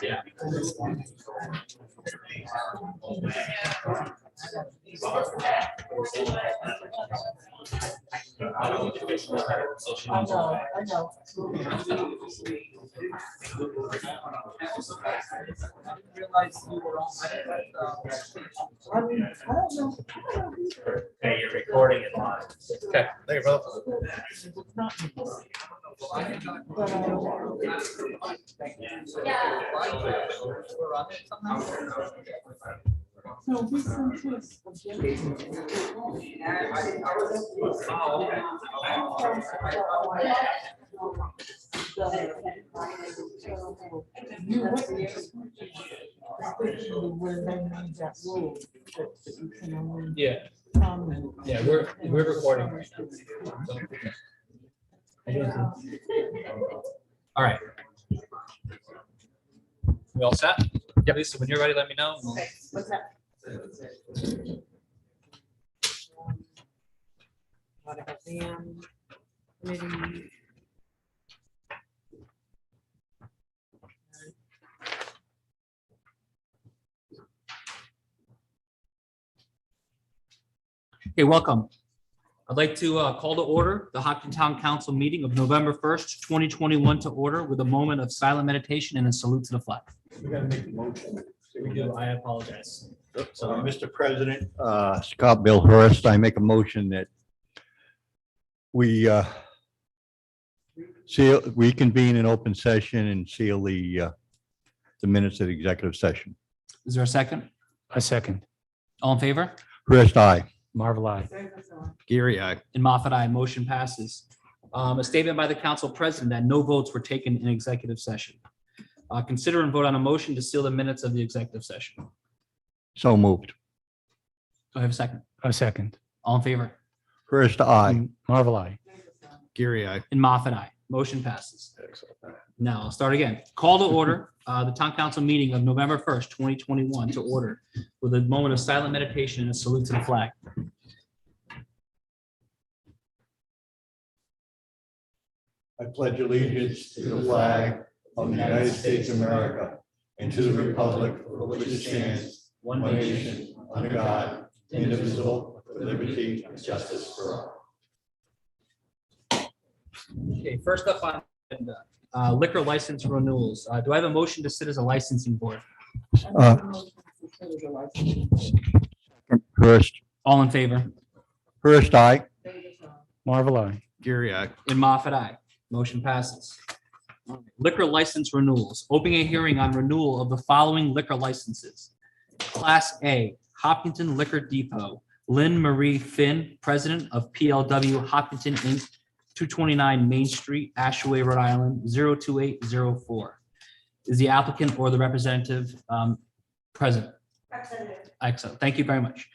Yeah. I know. Realize you were on. I mean, I don't know. Hey, you're recording it live. Okay, there you go. No, he sent his. Yeah. Yeah, we're recording right now. All right. We all set? Yeah, Lisa, when you're ready, let me know. Okay, what's that? Committee. Okay, welcome. I'd like to call to order the Hopkinton Town Council meeting of November 1st, 2021 to order with a moment of silent meditation and a salute to the flag. We gotta make a motion. We do, I apologize. So, Mr. President, Scott Bill Hurst, I make a motion that we reconvene in open session and seal the minutes of the executive session. Is there a second? A second. All in favor? Hurst, aye. Marvel, I. Gary, aye. And Moffat, aye. Motion passes. A statement by the council president that no votes were taken in executive session. Consider and vote on a motion to seal the minutes of the executive session. So moved. Do I have a second? A second. All in favor? Hurst, aye. Marvel, I. Gary, aye. And Moffat, aye. Motion passes. Now I'll start again. Call to order the town council meeting of November 1st, 2021 to order with a moment of silent meditation and a salute to the flag. I pledge allegiance to the flag of the United States of America and to the republic for which it stands, one nation, under God, indivisible, with liberty and justice for all. Okay, first up on the agenda, liquor license renewals. Do I have a motion to sit as a licensing board? Hurst, All in favor? Hurst, aye. Marvel, I. Gary, aye. And Moffat, aye. Motion passes. Liquor license renewals. Opening a hearing on renewal of the following liquor licenses. Class A, Hopkinton Liquor Depot, Lynn Marie Finn, President of PLW Hopkinton Inc., 229 Main Street, Ashaway, Rhode Island, 02804. Is the applicant or the representative present? Representative. Excellent. Thank you very much.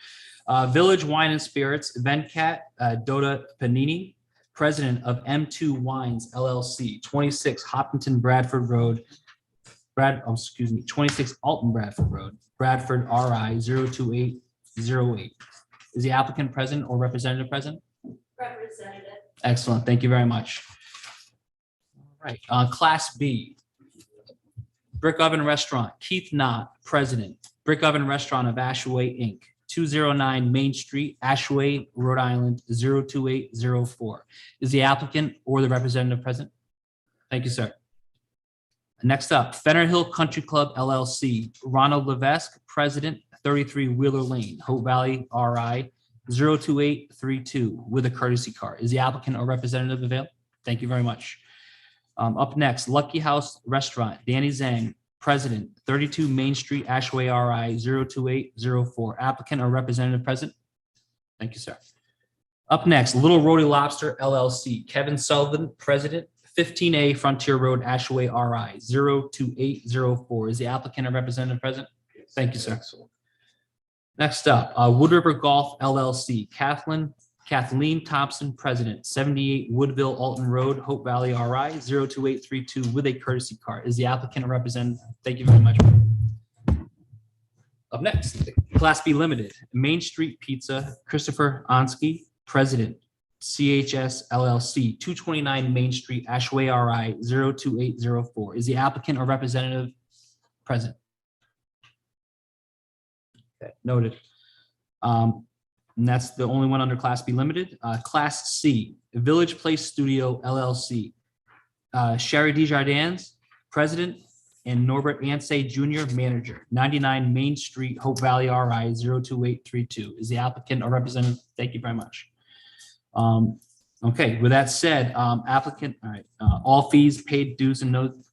Village Wine and Spirits, Venkat Dota Panini, President of M2 Wines LLC, 26 Hopkinton Bradford Road, 26 Alton Bradford Road, Bradford RI 02808. Is the applicant present or representative present? Representative. Excellent. Thank you very much. All right. Class B, Brick Oven Restaurant, Keith Knott, President, Brick Oven Restaurant of Ashaway Inc., 209 Main Street, Ashaway, Rhode Island, 02804. Is the applicant or the representative present? Thank you, sir. Next up, Fenner Hill Country Club LLC, Ronald Levesque, President, 33 Wheeler Lane, Hope Valley, RI, 02832 with a courtesy car. Is the applicant or representative available? Thank you very much. Up next, Lucky House Restaurant, Danny Zhang, President, 32 Main Street, Ashaway, RI, 02804. Applicant or representative present? Thank you, sir. Up next, Little Rody Lobster LLC, Kevin Sullivan, President, 15A Frontier Road, Ashaway, RI, 02804. Is the applicant or representative present? Thank you, sir. Next up, Wood River Golf LLC, Kathleen Thompson, President, 78 Woodville Alton Road, Hope Valley, RI, 02832 with a courtesy car. Is the applicant or representative? Thank you very much. Up next, Class B Limited, Main Street Pizza, Christopher Ansky, President, CHS LLC, 229 Main Street, Ashaway, RI, 02804. Is the applicant or representative Present. Okay, noted. And that's the only one under Class B Limited. Class C, Village Place Studio LLC. Sherry Desjardins, President, and Norbert Ansay Jr., Manager, 99 Main Street, Hope Valley, RI 02832. Is the applicant or representative? Thank you very much. Okay, with that said, applicant, all right, all fees paid, dues and notes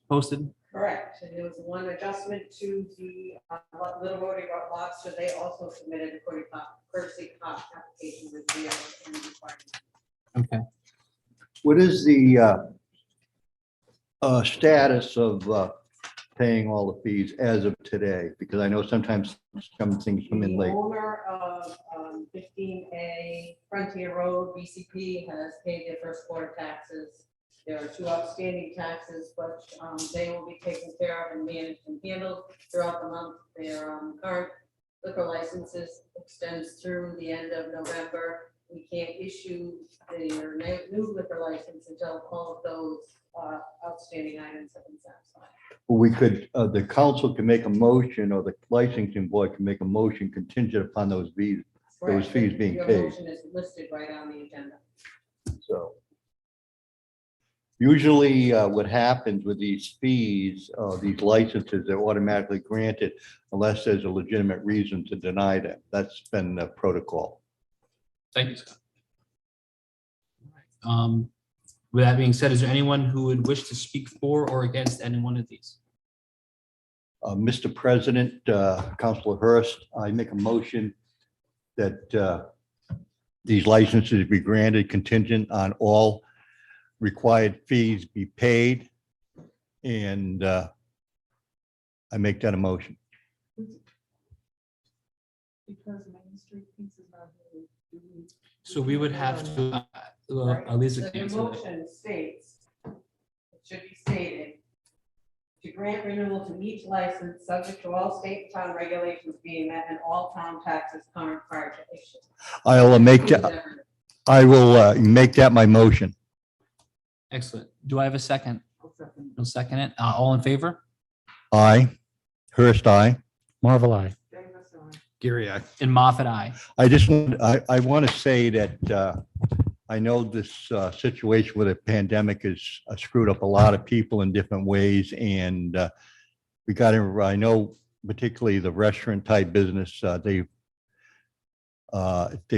posted. Correct, and there was one adjustment to the Little Rotary Lobster. They also submitted a courtesy cop application with the requirements. Okay, What is the status of paying all the fees as of today? Because I know sometimes some things come in The late. owner of 15A Frontier Road, BCP, has paid their first quarter taxes. There are 2 outstanding taxes, but they will be taken care of and managed and handled throughout the month. Their current liquor licenses extends through the end of November. We can't issue their new liquor license until all of those outstanding items have been satisfied. We could, the council can make a motion, or the licensing board can make a motion contingent upon those fees Correct. fees being Your paid. motion is listed right on the agenda. So usually what happens with these fees, these licenses, they're automatically granted unless there's a legitimate reason to deny them. That's been the protocol. thank you, Scott. With that being said, is there anyone who would wish to speak for or against any one of these? Mr. President, Councilor Hurst, I make a motion that these licenses be granted contingent on all required fees be paid. And I make that a motion. Because Main Street piece is not really. So we would have to, Right. Elisa So can your answer that. motion states, it should be stated, to grant renewal to each license, subject to all state and town regulations being met and all town taxes current prior to issue. I'll make that, I will make that my motion. Excellent. Do I have a second? I'll second. I'll second it. All in favor? Aye. Hurst, aye. Marvel, I. Davis, aye. Gary, I. And Moffat, aye. I just want, I want to say that I know this situation with the pandemic has screwed up a lot of people in different ways. And we got to, I know particularly the restaurant type business, they've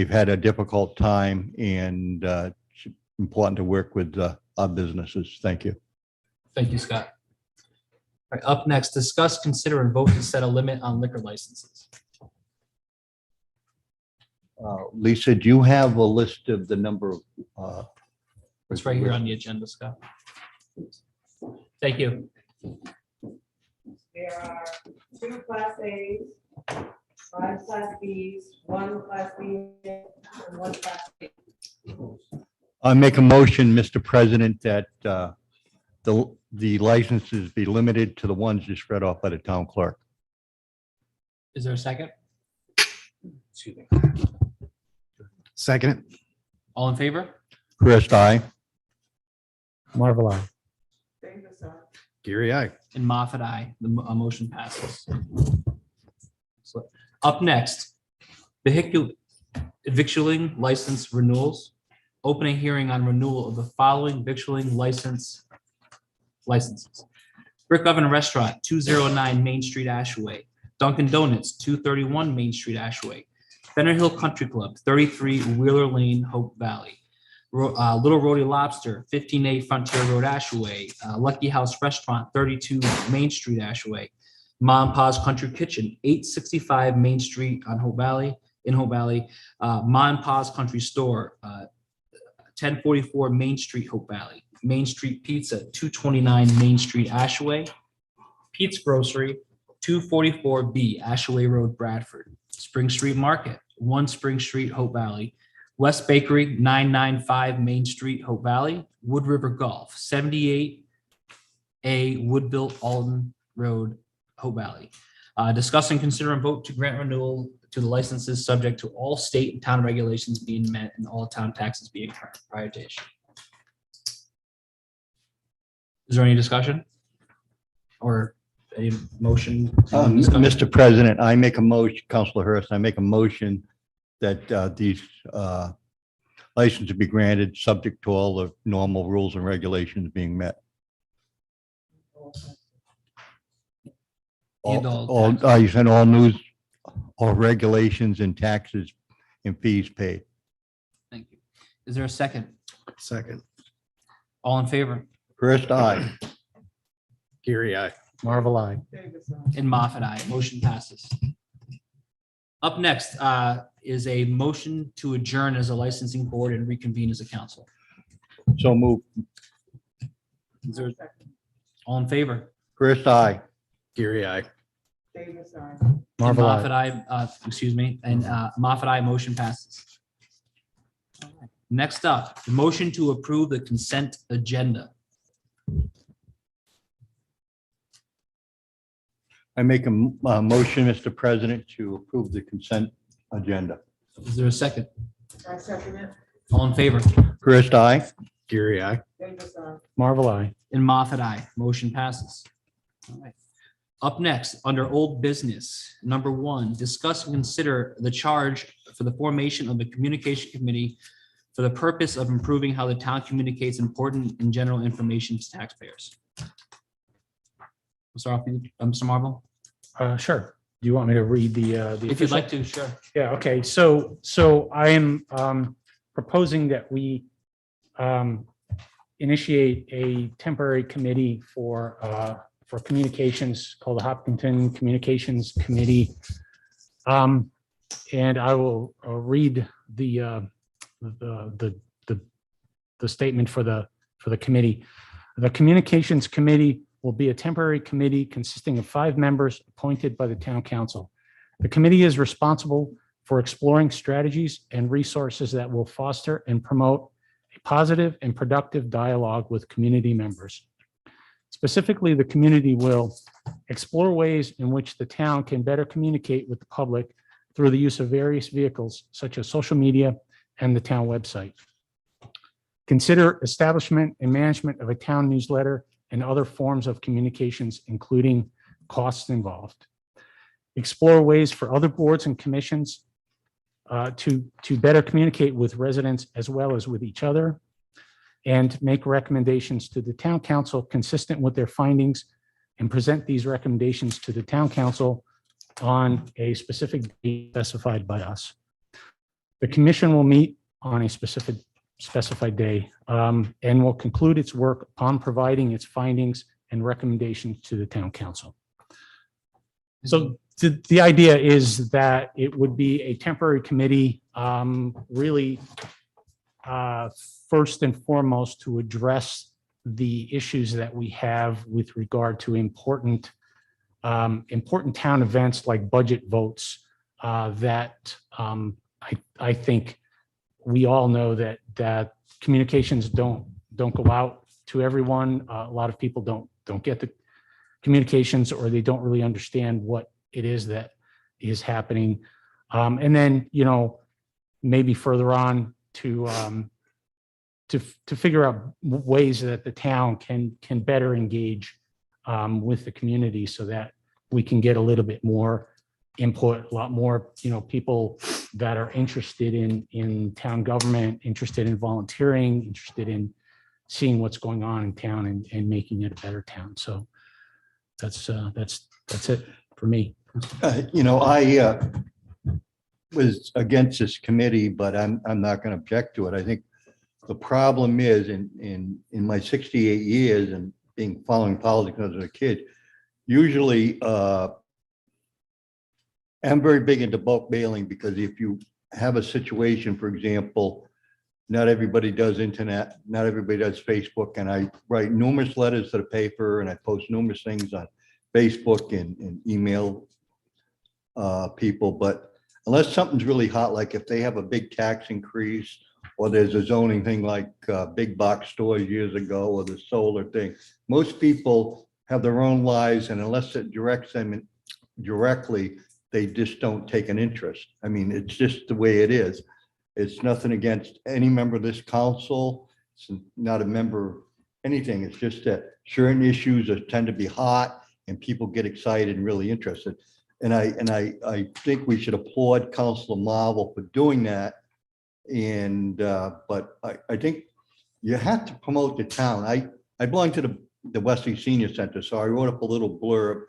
had a difficult time, and it's important to work with our businesses. Thank you. Thank you, Scott. All right, up next, discuss, consider, and vote to set a limit on liquor licenses. Lisa, do you have a list of the number of? It's right here on the agenda, Scott. Thank you. There are 2 Class A's, 5 Class B's, 1 Class B, and 1 Class C. I make a motion, Mr. President, that the licenses be limited to the ones just read off by the town clerk. Is there a second? Excuse me. Second it. All in favor? Hurst, aye. Marvel, I. Davis, aye. Gary, I. And Moffat, aye. The motion passes. So, up next, vehicular victualling license renewals. Open a hearing on renewal of the following victualling licenses. Brick Oven Restaurant, 209 Main Street, Ashaway. Dunkin' Donuts, 231 Main Street, Ashaway. Benner Hill Country Club, 33 Wheeler Lane, Hope Valley. Little Rotary Lobster, 15A Frontier Road, Ashaway. Lucky House Restaurant, 32 Main Street, Ashaway. Mom and Pa's Country Kitchen, 865 Main Street on Hope Valley, in Hope Valley. Mom and Pa's Country Store, 1044 Main Street, Hope Valley. Main Street Pizza, 229 Main Street, Ashaway. Pete's Grocery, 244B Ashaway Road, Bradford. Spring Street Market, 1 Spring Street, Hope Valley. West Bakery, 995 Main Street, Hope Valley. Wood River Golf, 78A Woodville Alden Road, Hope Valley. Discuss and consider and vote to grant renewal to the licenses subject to all state and town regulations being met and all town taxes being current prior to issue. Is there any discussion? Or Any motion? Mr. President, I make a motion, Councilor Hurst, I make a motion that these licenses be granted, subject to all the normal rules and regulations being met. And all All, taxes. you said all news, all regulations and taxes and fees paid. Thank you. Is there a second? Second. All in favor? First, aye. Gary, I. Marvel, I. Davis, aye. And Moffat, aye. Motion passes. Up next is a motion to adjourn as a licensing board and reconvene as a council. So move. Is there, all in favor? First, aye. Gary, I. Davis, aye. And Marvel, Moffat, I. aye, excuse me, and Moffat, aye, motion passes. All right. Next up, the motion to approve the consent agenda. I make a motion, Mr. President, to approve the consent agenda. Is there a second? I second it. All in favor? First, aye. Gary, I. Davis, aye. Marvel, I. And Moffat, aye. Motion passes. All right. Up next, under old business, number 1, discuss and consider the charge for the formation of a communication committee for the purpose of improving how the town communicates important and general information to taxpayers. We'll start off with you, Mr. Marvel. Sure. Do you want me to read the If you'd official? like to, sure. Yeah, okay. So I am proposing that we initiate a temporary committee for communications called the Hopkinton Communications Committee. And I will read the statement for the committee. The Communications Committee will be a temporary committee consisting of 5 members appointed by the town council. The committee is responsible for exploring strategies and resources that will foster and promote a positive and productive dialogue with community members. Specifically, the community will explore ways in which the town can better communicate with the public through the use of various vehicles such as social media and the town website. Consider establishment and management of a town newsletter and other forms of communications, including costs involved. Explore ways for other boards and commissions to better communicate with residents as well as with each other, and make recommendations to the town council consistent with their findings, and present these recommendations to the town council on a specific date specified by us. The commission will meet on a specified day and will conclude its work upon providing its findings and recommendations to the town council. So the idea is that it would be a temporary committee, really first and foremost to address the issues that we have with regard to important town events like budget votes that I think we all know that communications don't go out to everyone. A lot of people don't get the communications, or they don't really understand what it is that is happening. And then, maybe further on to figure out ways that the town can better engage with the community so that we can get a little bit more input, a lot more, people that are interested in town government, interested in volunteering, interested in seeing what's going on in town and making it a better town. So that's it for me. I was against this committee, but I'm not going to object to it. I think the problem is in my 68 years and following politics as a kid, usually I'm very big into bulk mailing, because if you have a situation, for example, not everybody does internet, not everybody does Facebook, and I write numerous letters to the paper and I post numerous things on Facebook and email people. But unless something's really hot, like if they have a big tax increase, or there's a zoning thing like big box stores years ago, or the solar thing, most people have their own lives, and unless it directs them directly, they just don't take an interest. I mean, it's just the way it is. It's nothing against any member of this council. It's not a member of anything. It's just that certain issues tend to be hot, and people get excited and really interested. And I think we should applaud Councilor Marvel for doing that. And, but I think you have to promote the town. I belong to the Wesley Senior Center, so I wrote up a little blurb,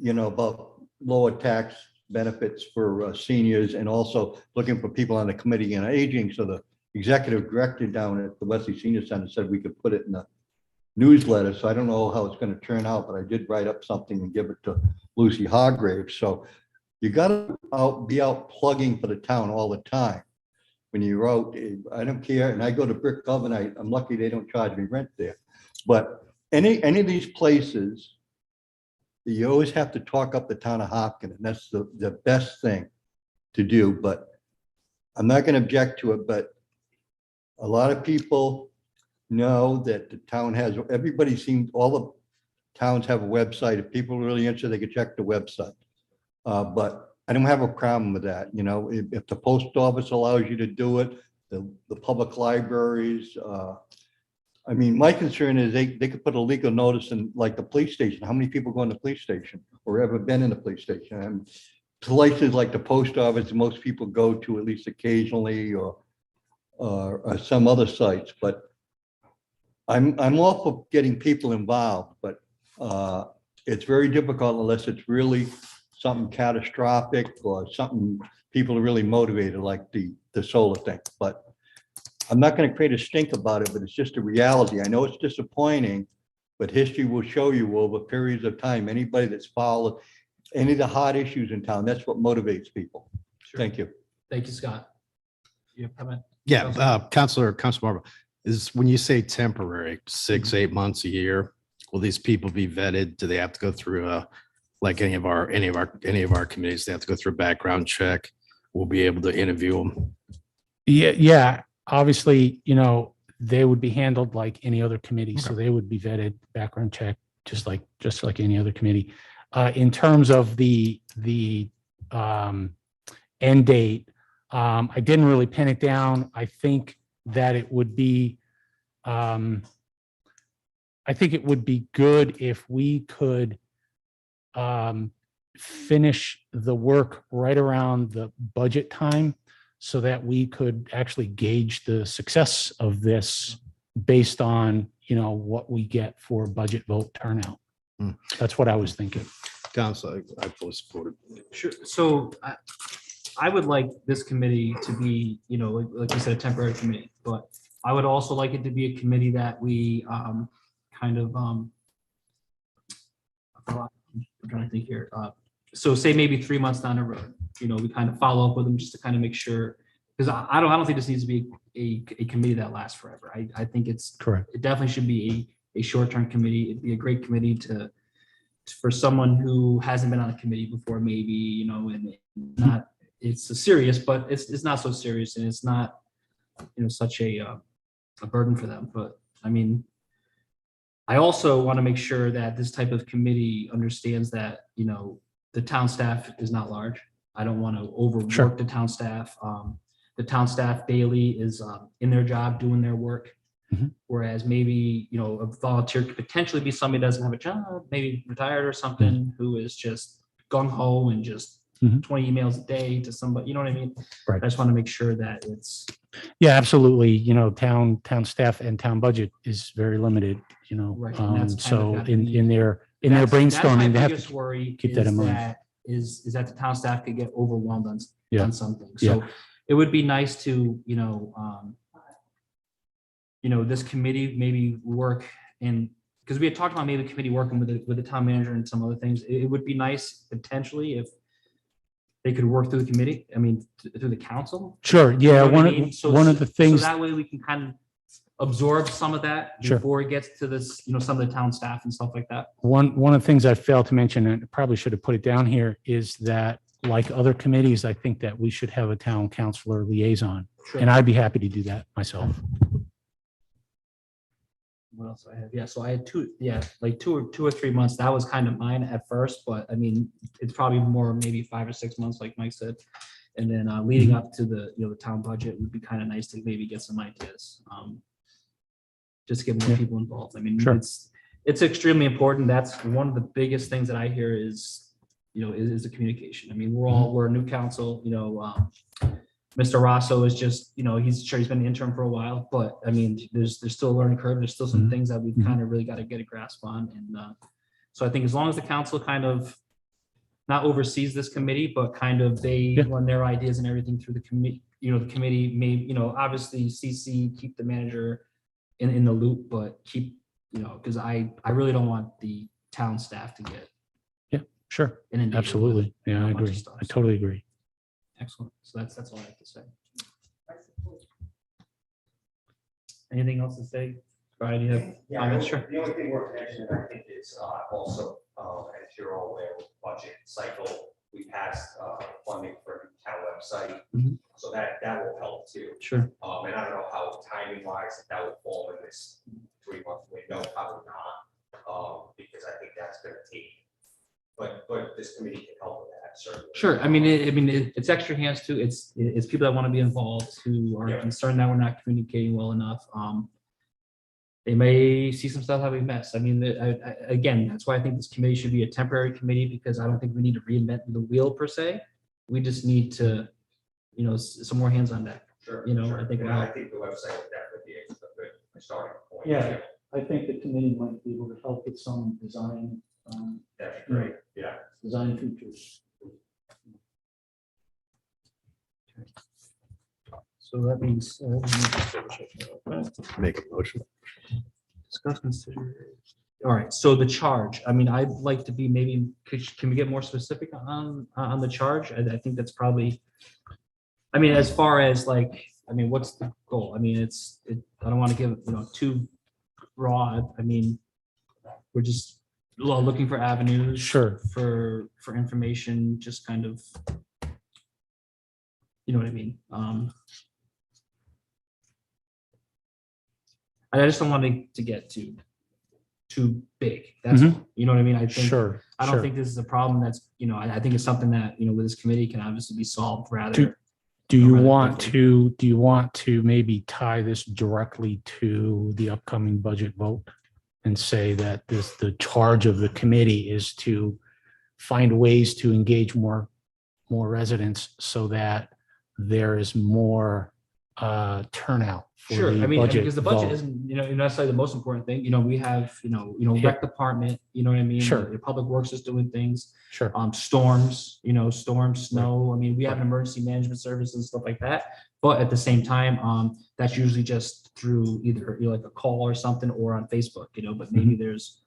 about lower tax benefits for seniors, and also looking for people on the committee on aging. So the executive director down at the Wesley Senior Center said we could put it in the newsletter. So I don't know how it's going to turn out, but I did write up something and give it to Lucy Hargrave. So you got to be out plugging for the town all the time. When you're out, I don't care. And I go to Brick Oven. I'm lucky they don't charge me rent there. But any of these places, you always have to talk up the town of Hopkinton. That's the best thing to do. But I'm not going to object to it. But a lot of people know that the town has, everybody seems, all the towns have a website. If people are really interested, they can check the website. But I don't have a problem with that. If the post office allows you to do it, the public libraries, my concern is they could put a legal notice in, like, the police station. How many people go in the police station or ever been in the police station? And places like the post office, most people go to at least occasionally, or some other sites. But I'm all for getting people involved, but it's very difficult unless it's really something catastrophic or something people are really motivated, like the solar thing. But I'm not going to create a stink about it, but it's just a reality. I know it's disappointing, but history will show you over periods of time, anybody that's followed any of the hot issues in town, that's what motivates people. Sure. Thank you. Thank you, Scott. You have a comment? Yeah, Councilor Marvel, is when you say temporary, 6, 8 months, a year, will these people be vetted? Do they have to go through like any of our committees? They have to go through a background check. We'll be able to interview them. Yeah. Obviously, they would be handled like any other committee. So they would be vetted, background check, just like any other committee. In terms of the end date, I didn't really pin it down. I think that it would be, good if we could finish the work right around the budget time, so that we could actually gauge the success of this based on, what we get for budget vote turnout. That's what I was thinking. Councilor, I fully support it. Sure. So I would like this committee to be, like you said, a temporary committee, but I would also like it to be a committee that we I'm trying to think here. So say maybe 3 months down the road, we kind of follow up with them just to kind of make sure, because I don't think this needs to be a committee that lasts forever. I think it's Correct. It definitely should be a short-term committee. It'd be a great committee for someone who hasn't been on a committee before, maybe, and it's serious, but it's not so serious, and it's not, such a burden for them. But I also want to make sure that this type of committee understands that, the town staff is not large. I don't want to overwork Sure. the town staff. The town staff daily is in their job, doing their work. Mhm. Whereas maybe, a volunteer could potentially be somebody that doesn't have a job, maybe retired or something, who is just gung ho and just Mhm. 20 emails a day to somebody, you know what I mean? Right. I just want to make sure that it's, Yeah, absolutely. Town staff and town budget is very limited, Right, and that's kind of so got to in be- their that's my brainstorming, they have biggest to, worry keep that in mind. is that the town staff could get overwhelmed Yeah. on something. So it would be nice to, this committee maybe work in, because we had talked about maybe the committee working with the town manager and some other things. It would be nice potentially if they could work through the committee, through the council. sure. You Yeah. know what I mean? So One of the things, So that way we can kind of absorb some of that Sure. before it gets to this, some of the town staff and stuff like that. one of the things I failed to mention, and probably should have put it down here, is that like other committees, I think that we should have a town councilor liaison, Sure. and I'd be happy to do that myself. What else do I have? Yeah, so I had like 2 or 3 months. That was kind of mine at first, but it's probably more, maybe 5 or 6 months, like Mike said. And then leading up to the town budget would be kind of nice to maybe get some ideas. Just to get more Yeah. people involved. Sure. it's extremely important. That's one of the biggest things that I hear is, is the communication. I mean, we're a new council, Mr. Rosso is just, he's been the interim for a while, but I mean, there's still a learning curve. There's still some things that we've kind of really got to get a grasp on. And so I think as long as the council kind of not oversees this committee, but kind of they run their ideas and everything through the committee, the committee may, obviously CC, keep the manager in the loop, but keep, because I really don't want the town staff to get Sure. inundated with Absolutely. Yeah, a I bunch of agree. stuff. I totally agree. Excellent. So that's all I have to say. Anything else to say? Brian, you have comments? Sure. The only thing worth mentioning, I think, is also, as you're all aware, with budget cycle, we passed funding for the town website. Mhm. So that will help too. Sure. And I don't know how timing wise that will fall in this 3-month window, probably not, because I think that's gonna take. But this committee can help with that, certainly. Sure. I mean, it's extra hands too. It's people that want to be involved who are concerned that we're not communicating well enough. They may see some stuff that we missed. I mean, again, that's why I think this committee should be a temporary committee, because I don't think we need to reinvent the wheel per se. We just need to, some more hands on deck. Sure. I think. And I think the website would definitely be a good starting point. Yeah. I think the committee might be able to help with some design, That'd be great, yeah. design features. So that means. Make a motion. Discuss, consider. All right, so the charge, I mean, I'd like to be maybe, can we get more specific on the charge? I think that's probably, I mean, as far as what's the goal? I mean, I don't want to give, too broad. I mean, we're just looking for avenues. Sure. For information, just kind of, you know what I mean? I just don't want it to get too big. That's, you know what I mean? I think, Sure. I don't sure. think this is a problem that's, I think it's something that, with this committee can obviously be solved rather. Do you rather want quickly. do you want to maybe tie this directly to the upcoming budget vote and say that the charge of the committee is to find ways to engage more residents so that there is more turnout for Sure, the I mean, budget because the budget vote? isn't, necessarily the most important thing, we have, Yeah. rec department, you know what I mean? Sure. The Public Works is doing things, Sure. storms, storms, snow, I mean, we have an emergency management services and stuff like that. But at the same time, that's usually just through either, like a call or something, or on Facebook, but maybe there's,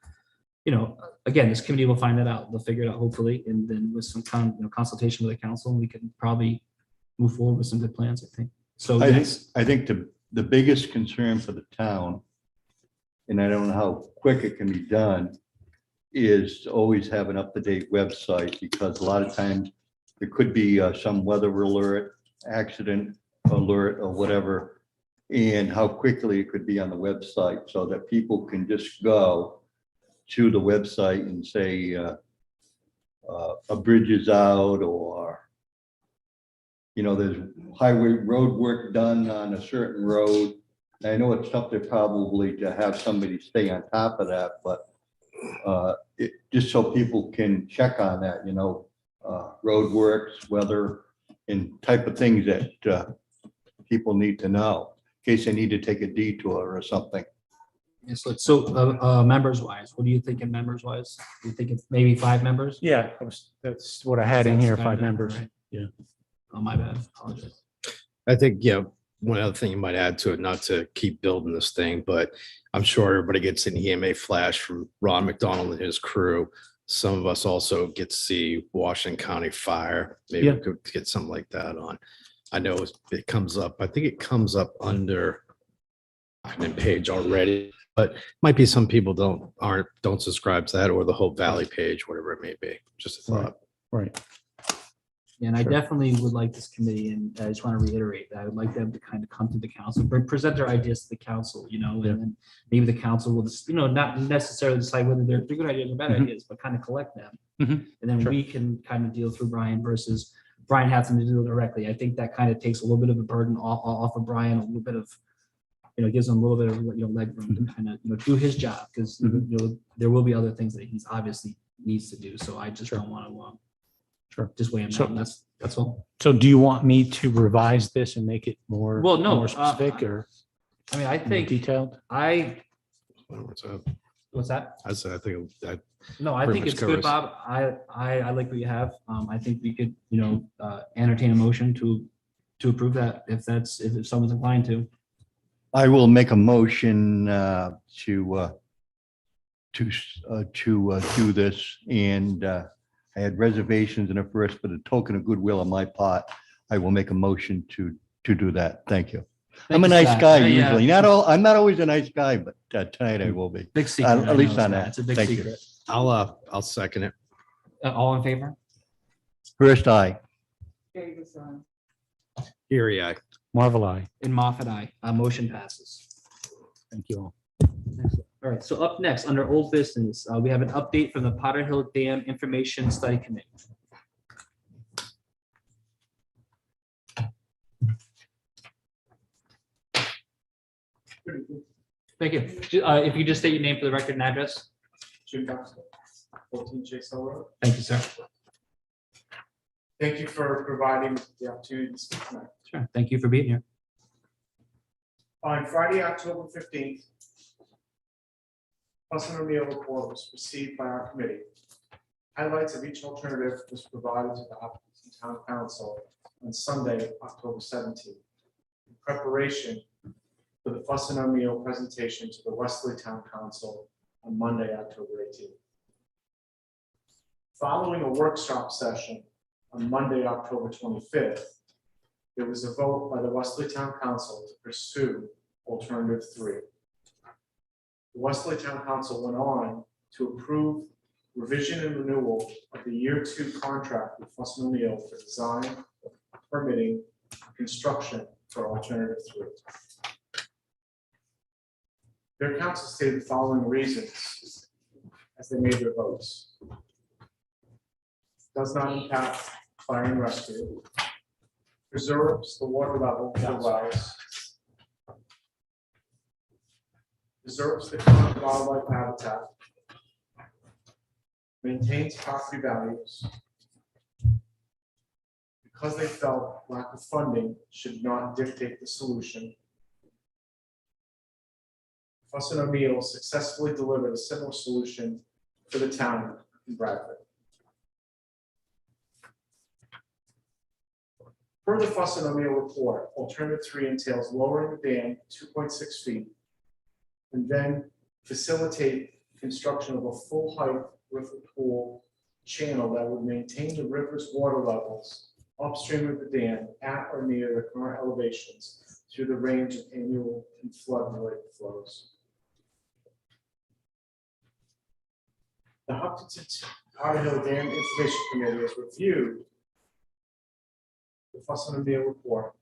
again, this committee will find that out, they'll figure it out hopefully, and then with some consultation with the council, we can probably move forward with some good plans, I think. So yes. I think the biggest concern for the town, and I don't know how quick it can be done, is to always have an up-to-date website, because a lot of times there could be some weather alert, accident alert, or whatever, and how quickly it could be on the website, so that people can just go to the website and say a bridge is out, or there's highway road work done on a certain road. I know it's something probably to have somebody stay on top of that, but just so people can check on that, road works, weather, and type of things that people need to know in case they need to take a detour or something. Yes, so members wise, what are you thinking members wise? You thinking maybe 5 members? Yeah, that's what I had in here, 5 members. Right. Yeah. Oh, my bad. Apologize. I think, one other thing you might add to it, not to keep building this thing, but I'm sure everybody gets an EMA flash from Ron McDonald and his crew. Some of us also get to see Washington County Fire. Maybe we could get something like that on. I know it comes up, I think it comes up under page already, but might be some people don't subscribe to that, or the Hope Valley page, whatever it may be. Just a thought. Right. And I Sure. definitely would like this committee, and I just want to reiterate that I would like them to kind of come to the council, present their ideas to the council, and then maybe the council will just, not necessarily decide whether they're good ideas or bad Mhm. ideas, but kind of collect them. Mhm. And then Sure. we can kind of deal through Brian versus Brian having to do it directly. I think that kind of takes a little bit of a burden off of Brian, a little bit of, you know, gives him a little bit of, you know, leg room to kind of, you know, do his job, because, you know, there will be other things that he's obviously needs to do, so I just don't want to, Sure. just weigh him So- down, that's all. So do you want me to revise this and make it more? Well, no, More specific or I mean, I more think, detailed? what's that? I said, I think that No, I Pretty think much it's good, covers. Bob. I like what you have. I think we could, you know, entertain a motion to approve that if someone's inclined to. I will make a motion to do this, and I had reservations in it first, but a token of goodwill on my part, I will make a motion to do that. Thank you. I'm Thank a you, nice Scott. guy Yeah, usually. I'm not always a nice guy, but tonight I will be. Big secret. At I least know, on Scott. that. It's a big Thank you. secret. I'll second it. All in favor? First, I. Davis, Erie, aye. Marvel, I. In Moffat, aye. Motion passes. Thank you all. All right, so up next, under old business, we have an update from the Potter Hill Dam Information Study Committee. Thank you. If you just state your name for the record and address. Jim Baxter, 14 Chase Hill Road. Thank you, sir. Thank you for providing the opportunity to speak tonight. Sure. Thank you for being here. On Friday, October 15th, Fuss and O'Neill report was received by our committee. Highlights of each alternative was provided to the Hopkinton Town Council on Sunday, October 17th, in preparation for the Fuss and O'Neill presentation to the Wesley Town Council on Monday, October 18th. Following a workshop session on Monday, October 25th, there was a vote by the Wesley Town Council to pursue alternative 3. The Wesley Town Council went on to approve revision and renewal of the year 2 contract with Fuss and O'Neill for design, permitting, and construction for alternative 3. Their council stated the following reasons as they made their votes. Does not impact fire and rescue. Preserves the water level of the wells. Preserves the current wildlife habitat. Maintains property values. Because they felt lack of funding should not dictate the solution. Fuss and O'Neill successfully delivered a similar solution for the town in Bradford. Per the Fuss and O'Neill report, alternative 3 entails lowering the dam 2.6 feet and then facilitate construction of a full height river pool channel that would maintain the river's water levels upstream of the dam at or near the current elevations through the range of annual and flood-related flows. The Hopkinton Potter Hill Dam Information Committee has reviewed the Fuss and O'Neill report,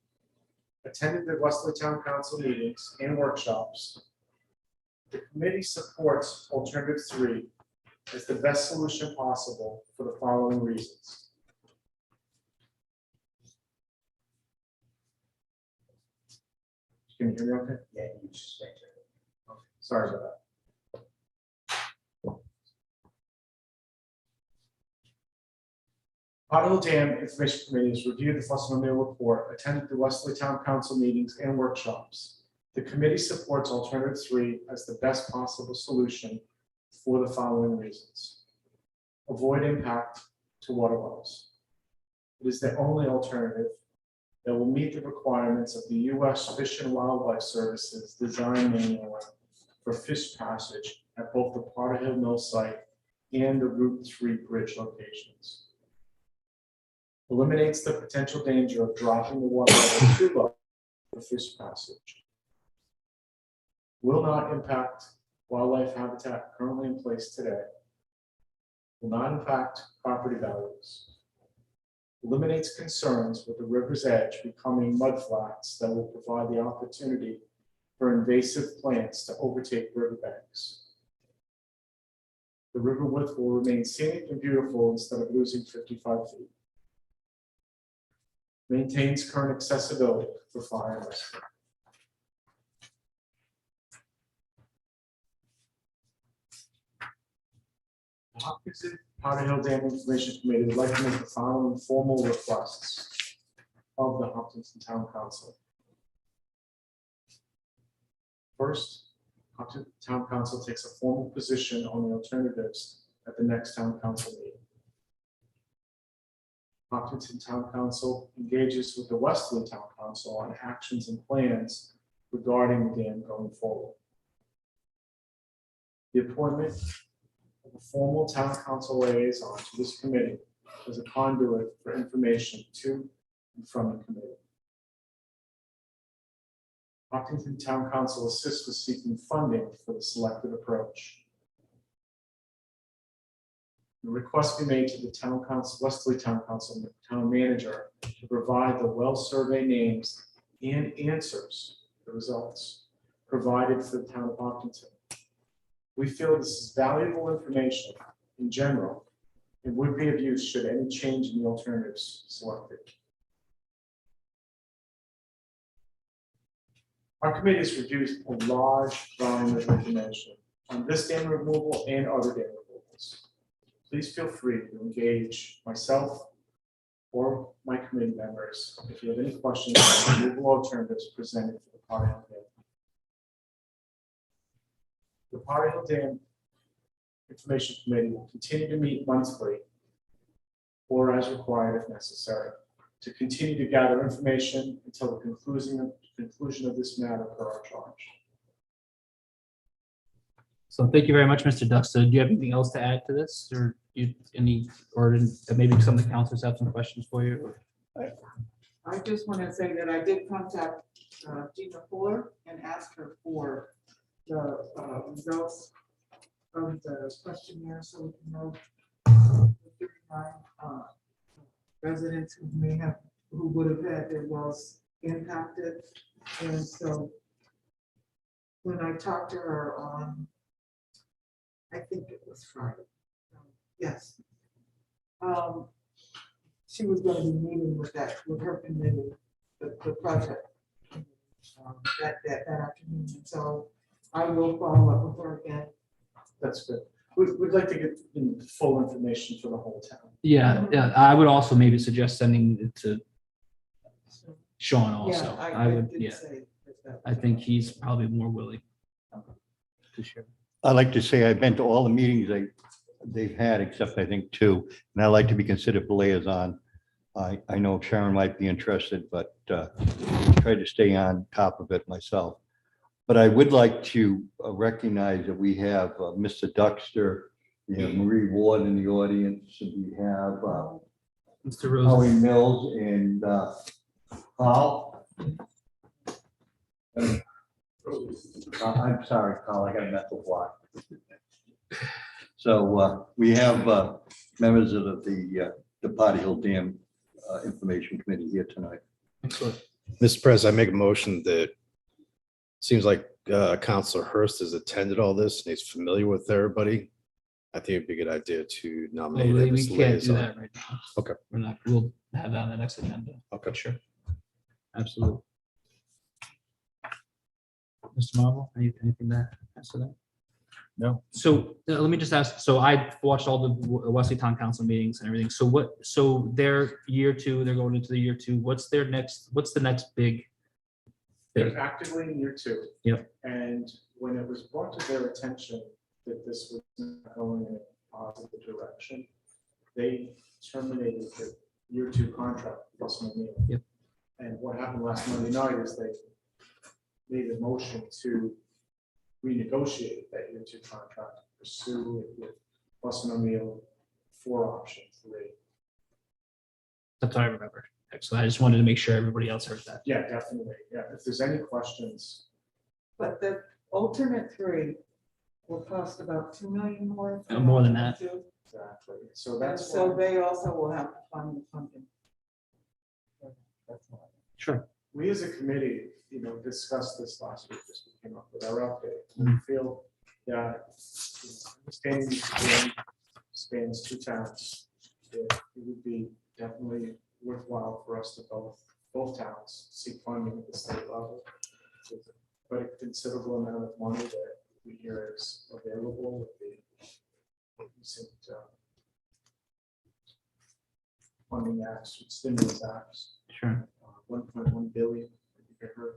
attended the Wesley Town Council meetings and workshops. The committee supports alternative 3 as the best solution possible for the following reasons. Can you hear me okay? Yeah, you just okay. Sorry about that. Potter Hill Dam Information Committee has reviewed the Fuss and O'Neill report, attended the Wesley Town Council meetings and workshops. The committee supports alternative 3 as the best possible solution for the following reasons. Avoid impact to water wells. It is the only alternative that will meet the requirements of the U.S. Fish and Wildlife Services design manual for fish passage at both the Potter Hill Mill site and the Route 3 bridge locations. Eliminates the potential danger of dropping the water level too low for fish passage. Will not impact wildlife habitat currently in place today. Will not impact property values. Eliminates concerns with the river's edge becoming mudflats that will provide the opportunity for invasive plants to overtake riverbanks. The river width will remain scenic and beautiful instead of losing 55 feet. Maintains current accessibility for fire and rescue. Hopkinton Powder Hill Dam Information Committee would like to make the following formal requests of the Hopkinton Town Council. First, Hopkinton Town Council takes a formal position on the alternatives at the next Town Council meeting. Hopkinton Town Council engages with the Westerly Town Council on actions and plans regarding the dam going forward. The appointment of a formal town council liaison to this committee as a conduit for information to and from the committee. Hopkinton Town Council assists with seeking funding for the selected approach. The request be made to the town council, Westerly Town Council, and the town manager to provide the well survey names and answers, the results provided for the town of Hopkinton. We feel this is valuable information in general and would be of use should any change in the alternatives selected. Our committee has reviewed a large volume of information on this dam removal and other dam removals. Please feel free to engage myself or my committee members if you have any questions on the removal alternatives presented for the Powder Hill Dam. The Powder Hill Dam Information Committee will continue to meet monthly or as required if necessary to continue to gather information until the conclusion of this matter per our charge. So thank you very much, Mr. Duxton. Do you have anything else to add to this, or maybe some of the councilors have some questions for you? I just want to say that I did contact Gina Fuller and ask her for the results of the questionnaire so we can know the 39 residents who would have had their wells impacted. And so when I talked to her on, I think it was Friday. Yes. She was going to be meeting with her committee, the project that afternoon. And so I will follow up with her again. That's good. We'd like to get full information for the whole town. Yeah, I would also maybe suggest sending it to Sean also. Yeah, I would, did yeah, say that. I think he's probably more willing to share. I'd like to say I've been to all the meetings they've had, except I think 2, and I like to be considered the liaison. I know Sharon might be interested, but try to stay on top of it myself. But I would like to recognize that we have Mr. Duxter, we have Marie Ward in the audience, and we have Mr. Rose. Howie Mills and Paul. I'm sorry, Paul, I got a mental block. So we have members of the Powder Hill Dam Information Committee here tonight. Excellent. Mr. President, I make a motion that seems like Counselor Hurst has attended all this and he's familiar with everybody. I think it'd be a good idea to nominate him We as the can't do liaison. that right now. Okay. We'll have that on the next agenda. Okay. Sure. Absolutely. Mr. Marvel, anything to add to that? No. So let me just ask, so I watched all the Wesley Town Council meetings and everything. So they're year 2, they're going into the year 2. What's the next big They're thing? actively in year 2. Yep. And when it was brought to their attention that this was not going in a positive direction, they terminated the year 2 contract with Russell O'Neill. Yep. And what happened last Monday night is they made a motion to renegotiate that year 2 contract, pursue it with Russell O'Neill 4 option 3. That's what I remember. Excellent. I just wanted to make sure everybody else heard that. Yeah, definitely. Yeah, if there's any questions, But the alternate 3 will cost about 2 million more. More than that. exactly. So And that's so why they also will have to fund the funding. That's why. Sure. we as a committee, discussed this last week as we came up with our update. We Mhm. feel that understanding this plan spans 2 towns, it would be definitely worthwhile for us to both towns seek funding at the state level. It's quite a considerable amount of money that we hear is available with the recent funding acts, stimulus acts, Sure. 1.1 billion. I think I heard.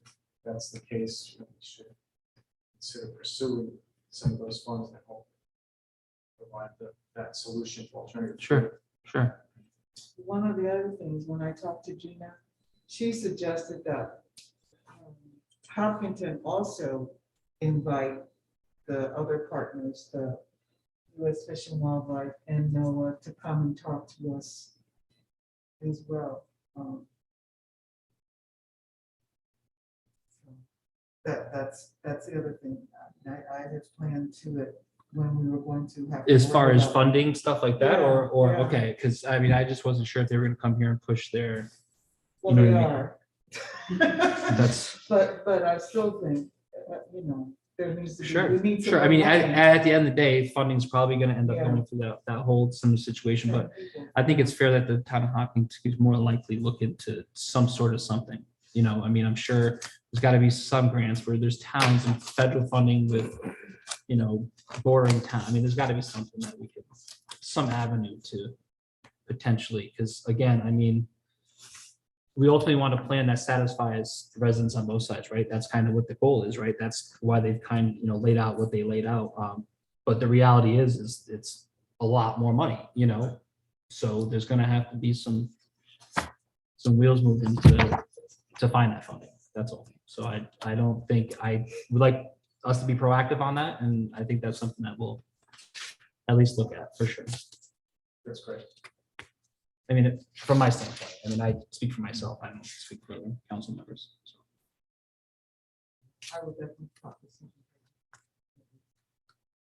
If that's the case, we should consider pursuing some of those funds that help provide that solution for alternative. Sure. Sure. One of the other things, when I talked to Gina, she suggested that Hopkinton also invite the other partners, the U.S. Fish and Wildlife and NOAA, to come and talk to us as well. That's the other thing. I had planned to it when we were going to have. As far as funding, stuff like that, Yeah, or, yeah. okay, because I mean, I just wasn't sure if they were gonna come here and push their, Well, you know they what I mean? are. that's, But I still think, there needs to be. sure, we need some sure. I mean, more money. at the end of the day, funding's probably gonna end up Yeah. going through that whole similar situation, but I think it's fair that the town of Hopkins is more likely look into some sort of something. You know, I mean, I'm sure there's gotta be some grants where there's towns and federal funding with, boring town. I mean, there's gotta be something that we could, some avenue to potentially, because again, I mean, we ultimately want a plan that satisfies the residents on both sides, right? That's kind of what the goal is, right? That's why they've laid out what they laid out. But the reality is it's a lot more money, so there's gonna have to be some wheels moving to find that funding. That's all. So I don't think, I would like us to be proactive on that, and I think that's something that we'll at least look at for sure. That's great. I mean, from my standpoint, I mean, I speak for myself. I don't speak for other council members. So. I would definitely talk to somebody.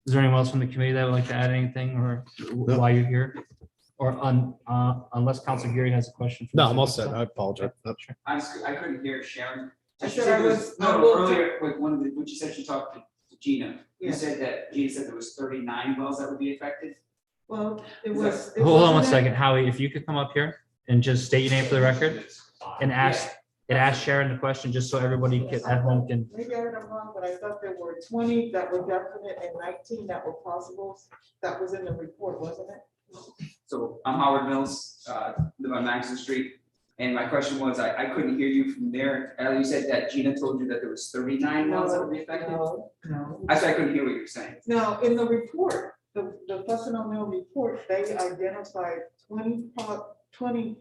Is there anyone else from the committee that would like to add anything, or why you're here? Or unless Council Geary has a question. for No, Mr. I'm all Dixon? set. I apologize. Sure. Honestly, I couldn't hear Sharon. I She said I there was- I no, will- earlier, with one of the, when she said she talked to Gina, you Yeah. said that Gina said there was 39 wells that would be affected. Well, it was. it Hold on one wasn't second, Howie, if you could come up here and just state your name for the record and ask Sharon the question, just so everybody at home can. Maybe I heard it wrong, but I thought there were 20 that were definite and 19 that were possible. That was in the report, wasn't it? So I'm Howard Mills, live on Maxon Street. And my question was, I couldn't hear you from there. You said that Gina told you that there was 39 wells that would be affected. No. I said I couldn't hear what you were saying. Now, in the report, the Fuss and O'Neill report, they identified 20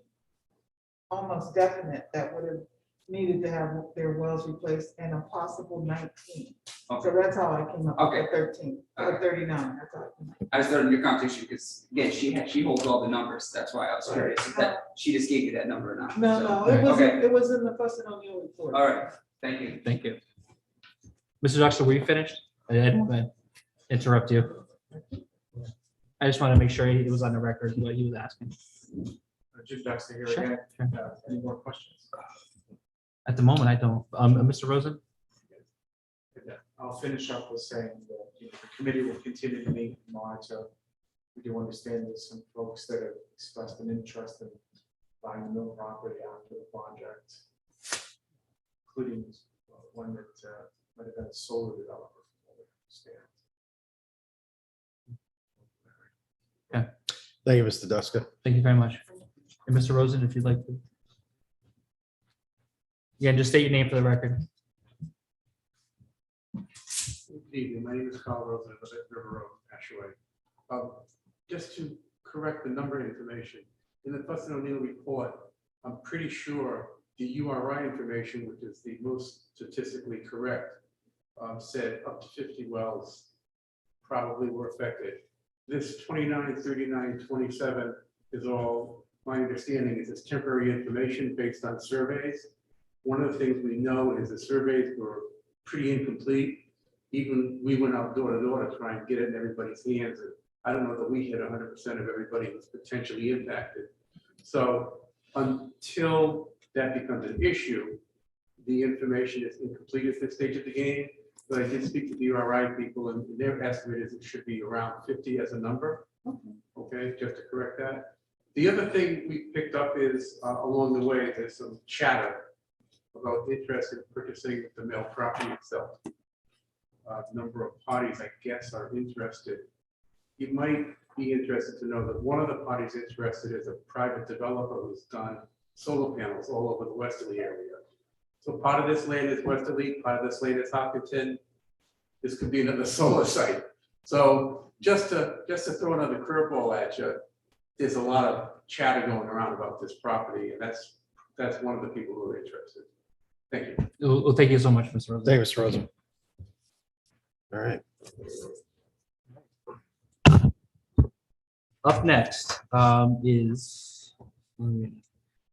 almost definite that would have needed to have their wells replaced and a possible 19. So Okay. that's how I came up with Okay. the 13 or 39. That's how I came up. I was starting your conversation because again, she holds all the numbers. That's why I was curious if that she just gave you that number or not. No, So, no, it was, Okay. it was in the Fuss and O'Neill report. All right. Thank you. Thank you. Mr. Dexter, were you finished? I didn't interrupt you. I just want to make sure it was on the record what he was asking. Jim Dexter here Sure, again. sure. Any more questions? At the moment, I don't. Mr. Rosen? I'll finish up with saying that the committee will continue to meet and monitor. We do understand there's some folks that have expressed an interest in buying the mill property after the project, including one that might have been a solar developer. from what I understand. Thank you, Mr. Duska. Thank you very much. And Mr. Rosen, if you'd like to. Yeah, just state your name for the record. Good evening. My name is Carl Rosen, I live at River Road, Ashaway. Just to correct the number information, in the Fuss and O'Neill report, I'm pretty sure the URI information, which is the most statistically correct, said up to 50 wells probably were affected. This 29, 39, 27 is all, my understanding is it's temporary information based on surveys. One of the things we know is the surveys were pretty incomplete. Even we went out door to door to try and get it in everybody's hands. And I don't know that we hit 100% of everybody who's potentially impacted. So until that becomes an issue, the information is incomplete at this stage of the game. But I did speak to the URI people, and their estimate is it should be around 50 as a number. Okay, just to correct that. The other thing we picked up is along the way, there's some chatter about interest in purchasing the mill property itself. number of parties, I guess, are interested. You might be interested to know that one of the parties interested is a private developer who's done solar panels all over the westerly area. So part of this land is westerly, part of this land is Hopkinton. This could be another solar site. So just to throw another curveball at you, there's a lot of chatter going around about this property, and that's one of the people who are interested. Thank you. Well, thank you so much, Mr. Rosen. Thank you, Mr. Rosen. All right. Up next is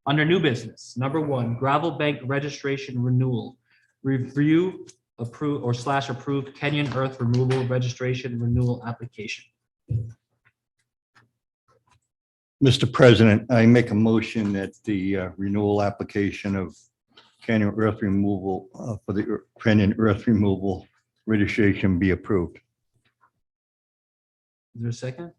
under new business, number 1, gravel bank registration renewal. Review, approve, or / approve Kenyan earth removal registration renewal application. Mr. President, I make a motion that the renewal application of Canyon earth removal for the Canyon earth removal registration be approved. Is there a second?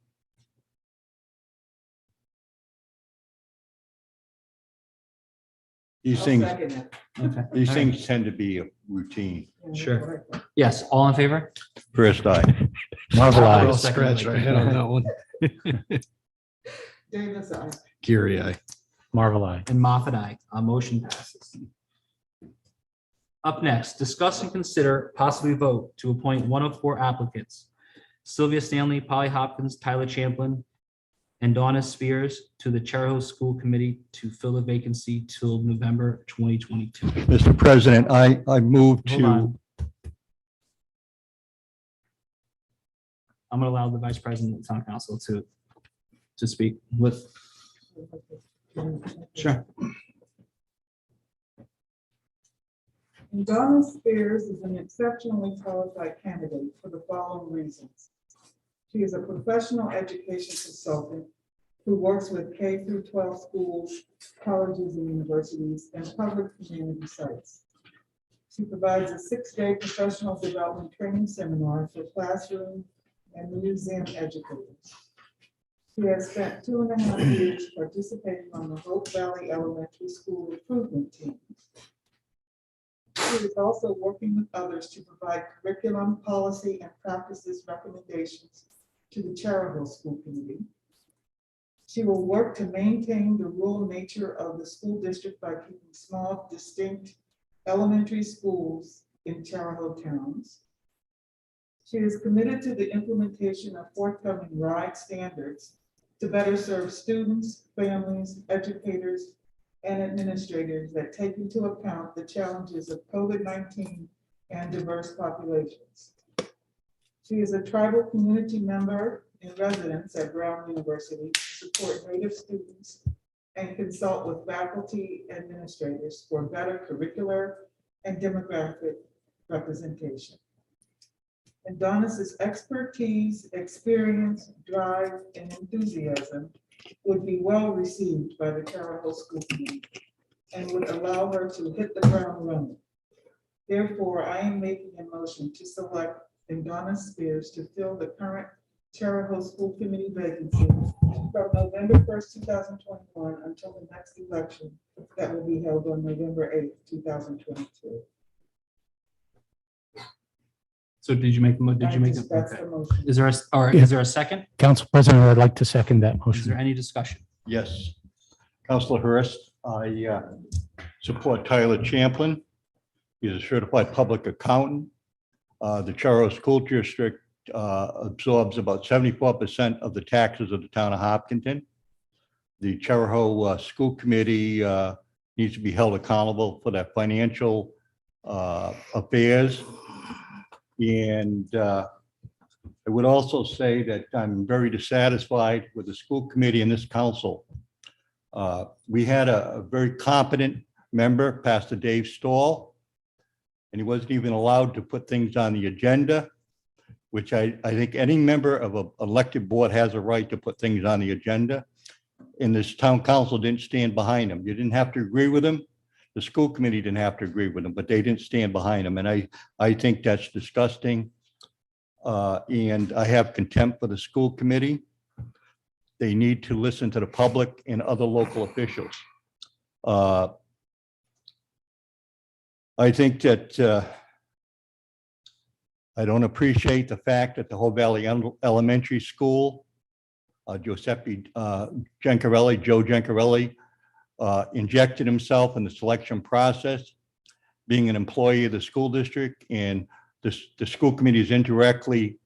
These I'll things, second it. Okay. these All right. things tend to be routine. Sure. Yes, all in favor? First, I. Marvel I'll eyes. second it. Scratch my head on that one. Davis, aye. Geary, aye. Marvel eye. And Moffat, aye. Motion passes. Up next, discuss and consider possibly vote to appoint 1 of 4 applicants, Sylvia Stanley, Polly Hopkins, Tyler Champlin, and Donna Spears to the Charahoe School Committee to fill the vacancy till November 2022. Mr. President, I move Hold to, on. I'm going to allow the Vice President of Town Council to speak with. Sure. And Donna Spears is an exceptionally qualified candidate for the following reasons. She is a professional education consultant who works with K-12 schools, colleges and universities, and public community sites. She provides a 6-day professional development training seminar for classroom and museum educators. She has spent 2.5 years participating on the Hope Valley Elementary School Improvement Team. She is also working with others to provide curriculum, policy, and practices recommendations to the Charahoe School Committee. She will work to maintain the rural nature of the school district by keeping small, distinct elementary schools in Charahoe towns. She is committed to the implementation of forthcoming RIDE standards to better serve students, families, educators, and administrators that take into account the challenges of COVID-19 and diverse populations. She is a tribal community member in residence at Brown University to support Native students and consult with faculty administrators for better curricular and demographic representation. And Donna's expertise, experience, drive, and enthusiasm would be well received by the Charahoe School Committee and would allow her to hit the ground running. Therefore, I am making a motion to select Donna Spears to fill the current Charahoe School Committee vacancy from November 1st, 2021 until the next election that will be held on November 8th, 2022. So did you make, did you make, That's okay. the motion. Is there is there a second? Council President, I'd like to second that Is there motion. any discussion? yes. Counselor Hurst, I support Tyler Champlin. He's a certified public accountant. The Charahoe School District absorbs about 74% of the taxes of the town of Hopkinton. The Charahoe School Committee needs to be held accountable for their financial affairs. And I would also say that I'm very dissatisfied with the school committee and this council. We had a very competent member, Pastor Dave Stahl, and he wasn't even allowed to put things on the agenda, which I think any member of an elected board has a right to put things on the agenda. And this town council didn't stand behind him. You didn't have to agree with him. The school committee didn't have to agree with him, but they didn't stand behind him. And I think that's disgusting. And I have contempt for the school committee. They need to listen to the public and other local officials. I think that I don't appreciate the fact that the Whole Valley Elementary School, Giuseppe Gencarelli, Joe Gencarelli, injected himself in the selection process, being an employee of the school district, and the school committee is indirectly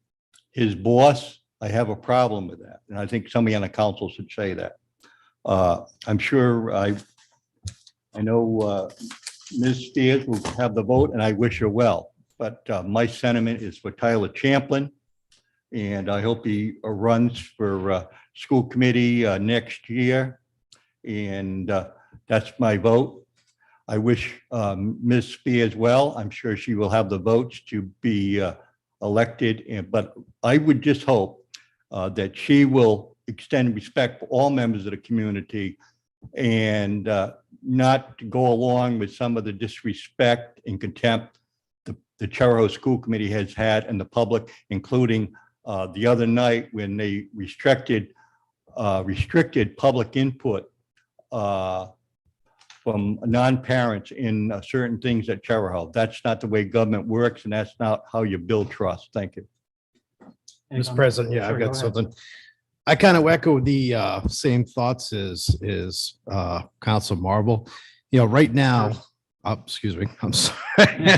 his boss. I have a problem with that, and I think somebody on the council should say that. I'm sure I know Ms. Spears will have the vote, and I wish her well. But my sentiment is for Tyler Champlin, and I hope he runs for school committee next year. And that's my vote. I wish Ms. Spears well. I'm sure she will have the votes to be elected, but I would just hope that she will extend respect for all members of the community and not go along with some of the disrespect and contempt the Charahoe School Committee has had in the public, including the other night when they restricted public input from non-parents in certain things at Charahoe. That's not the way government works, and that's not how you build trust. Thank you. Mr. President, yeah, Sure, I've go got ahead. something. I kind of echo the same thoughts as Council Marble. You know, right now, excuse me, I'm sorry.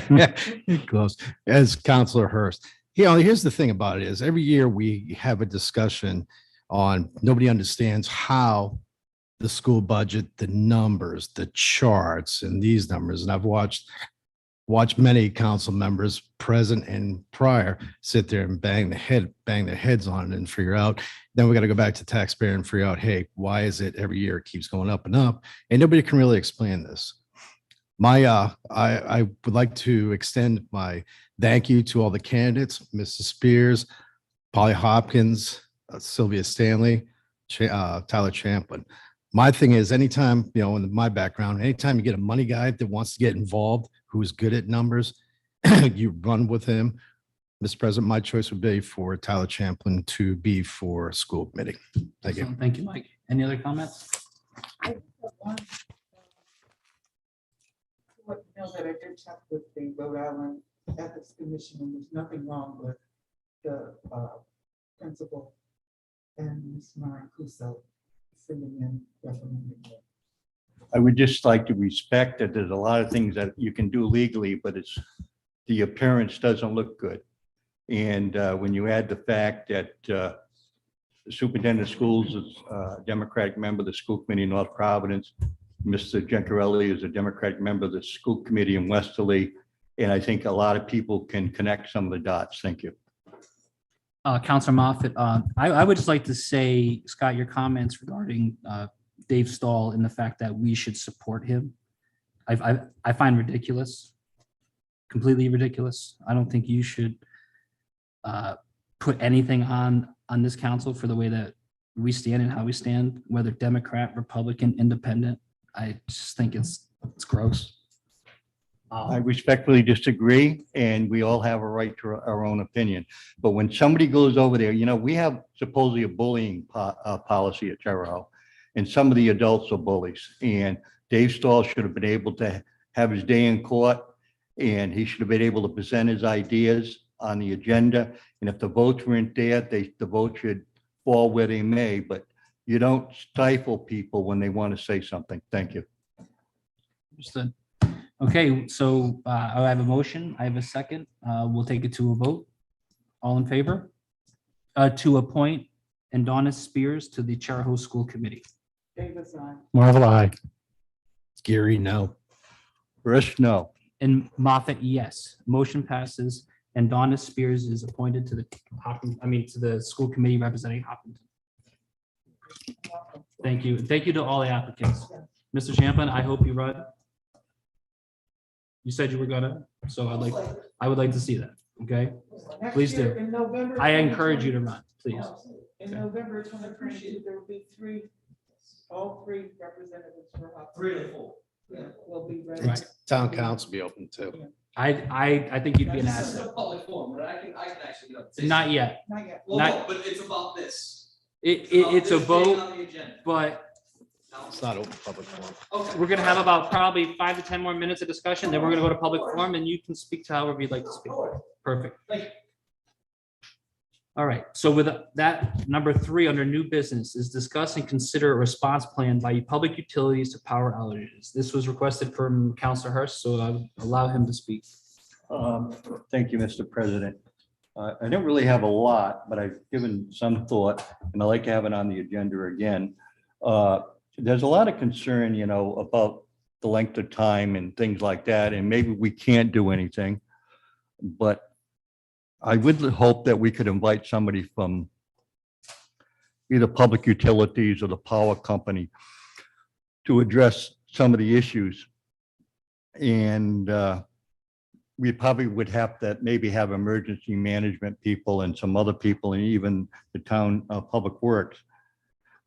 Close. As Councilor Hurst. You know, here's the thing about it is every year we have a discussion on, nobody understands how the school budget, the numbers, the charts and these numbers. And I've watched many council members present and prior sit there and bang their heads on it and figure out, then we got to go back to taxpayer and figure out, hey, why is it every year it keeps going up and up? And nobody can really explain this. I would like to extend my thank you to all the candidates, Mrs. Spears, Polly Hopkins, Sylvia Stanley, Tyler Champlin. My thing is anytime, you know, in my background, anytime you get a money guy that wants to get involved, who's good at numbers, you run with him. Mr. President, my choice would be for Tyler Champlin to be for school committee. Thank you. Excellent. Thank you, Mike. Any other comments? What, you know, that I did check with the Rhode Island Ethics Commission, and there's nothing wrong with the principal and Ms. Maricuso sitting in recommending it. I would just like to respect that there's a lot of things that you can do legally, but the appearance doesn't look good. And when you add the fact that the superintendent of schools is a Democratic member of the school committee in North Providence, Mr. Gencarelli is a Democratic member of the school committee in Westerly, and I think a lot of people can connect some of the dots. Thank you. Counselor Moffett, I would just like to say, Scott, your comments regarding Dave Stahl and the fact that we should support him, I find ridiculous, completely ridiculous. I don't think you should put anything on this council for the way that we stand and how we stand, whether Democrat, Republican, Independent. I just think it's gross. I respectfully disagree, and we all have a right to our own opinion. But when somebody goes over there, you know, we have supposedly a bullying policy at Charahoe, and some of the adults are bullies. And Dave Stahl should have been able to have his day in court, and he should have been able to present his ideas on the agenda. And if the votes weren't there, the vote should fall where they may. But you don't stifle people when they want to say something. Thank you. Understood. Okay, so I have a motion. I have a second. We'll take it to a vote. All in favor? To appoint Adonis Spears to the Charahoe School Committee. Davis, aye. Marvel, aye. Gary, no. First, no. And Moffett, yes. Motion passes. And Adonis Spears is appointed to the to the school committee representing Hopkinton. Thank you. Thank you to all the applicants. Mr. Champlin, I hope you run. You said you were gonna, so I would like to see that. Okay, Next Please do. year, in November I encourage you to 2020 run, please. In November 2022, there will be all three representatives for Hopkins. 3 to 4. Yeah, will be ready. Right. Town council be open too. I think you'd be an This is asset. a public forum, but I can actually get up. Not yet. Not yet. Well, not- no, but it's about this. It's a This being vote, on the agenda. but It's not open public forum. Okay. we're gonna have about probably 5 to 10 more minutes of discussion. Then we're gonna go to public forum, and you can speak to however you'd like to speak. Perfect. Thank you. All right, so with that, number 3 under new business is discuss and consider a response plan by public utilities to power outages. This was requested from Councilor Hurst, so I would allow him to speak. Thank you, Mr. President. I don't really have a lot, but I've given some thought, and I'd like to have it on the agenda again. There's a lot of concern, about the length of time and things like that, and maybe we can't do anything. But I would hope that we could invite somebody from either public utilities or the power company to address some of the issues. And we probably would have to maybe have emergency management people and some other people and even the town public works.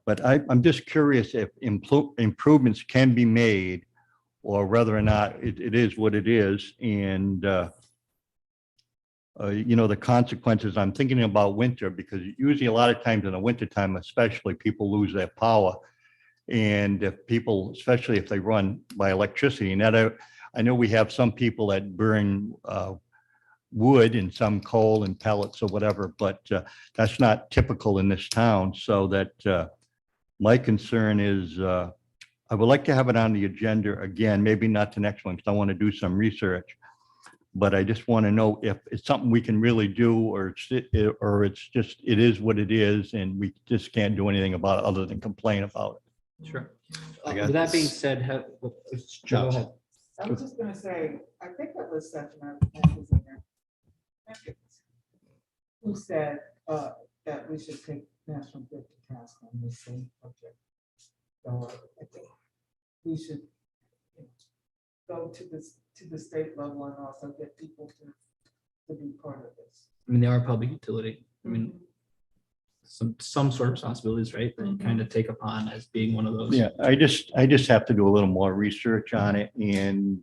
But I'm just curious if improvements can be made or whether or not it is what it is. And the consequences, I'm thinking about winter, because usually a lot of times in the wintertime, especially, people lose their power. And if people, especially if they run by electricity, and that I know we have some people that burn wood and some coal and pellets or whatever, but that's not typical in this town. So that my concern is I would like to have it on the agenda again, maybe not the next one, because I want to do some research. But I just want to know if it's something we can really do, or it's just, it is what it is, and we just can't do anything about it other than complain about it. Sure. I got With that being this. said, Joe, go ahead. I was just gonna say, I think that was Seth in there. Who said that we should take National Grid to task on this same subject. So I think we should go to the state level and also get people to be part of this. I mean, they are a public utility. I mean, some sort of responsibilities, right? That you kind of take upon as being one of those. Yeah, I just have to do a little more research on it, and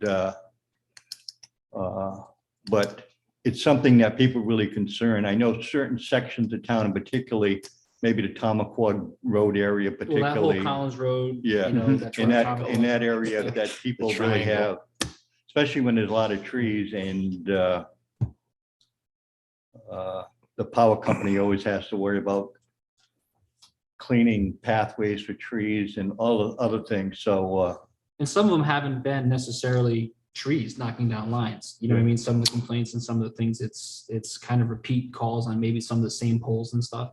but it's something that people really concern. I know certain sections of town, and particularly maybe the Tomaquag Road area, Well, that particularly. whole Collins Road. Yeah, You know, that's in where that, Tomaquag- in that area that people The really have, triangle. especially when there's a lot of trees, and the power company always has to worry about cleaning pathways for trees and all the other things. So And some of them haven't been necessarily trees knocking down lines. You know what I mean? Some of the complaints and some of the things, it's kind of repeat calls on maybe some of the same poles and stuff.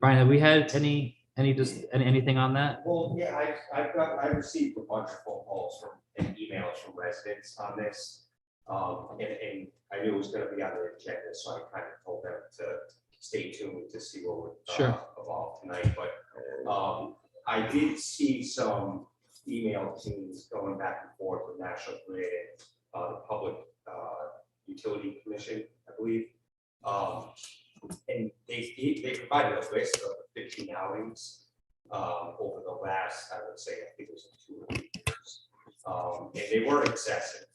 Brian, have we had anything on that? Well, yeah, I received a bunch of phone calls and emails from residents on this. And I knew it was gonna be on the agenda, so I kind of told them to stay tuned to see what would Sure. evolve tonight, but I did see some email teams going back and forth with National Grid and the Public Utility Commission, I believe. And they provided a list of 15 outings over the last, I would say, I think it was 2 or 3 years. And they were excessive.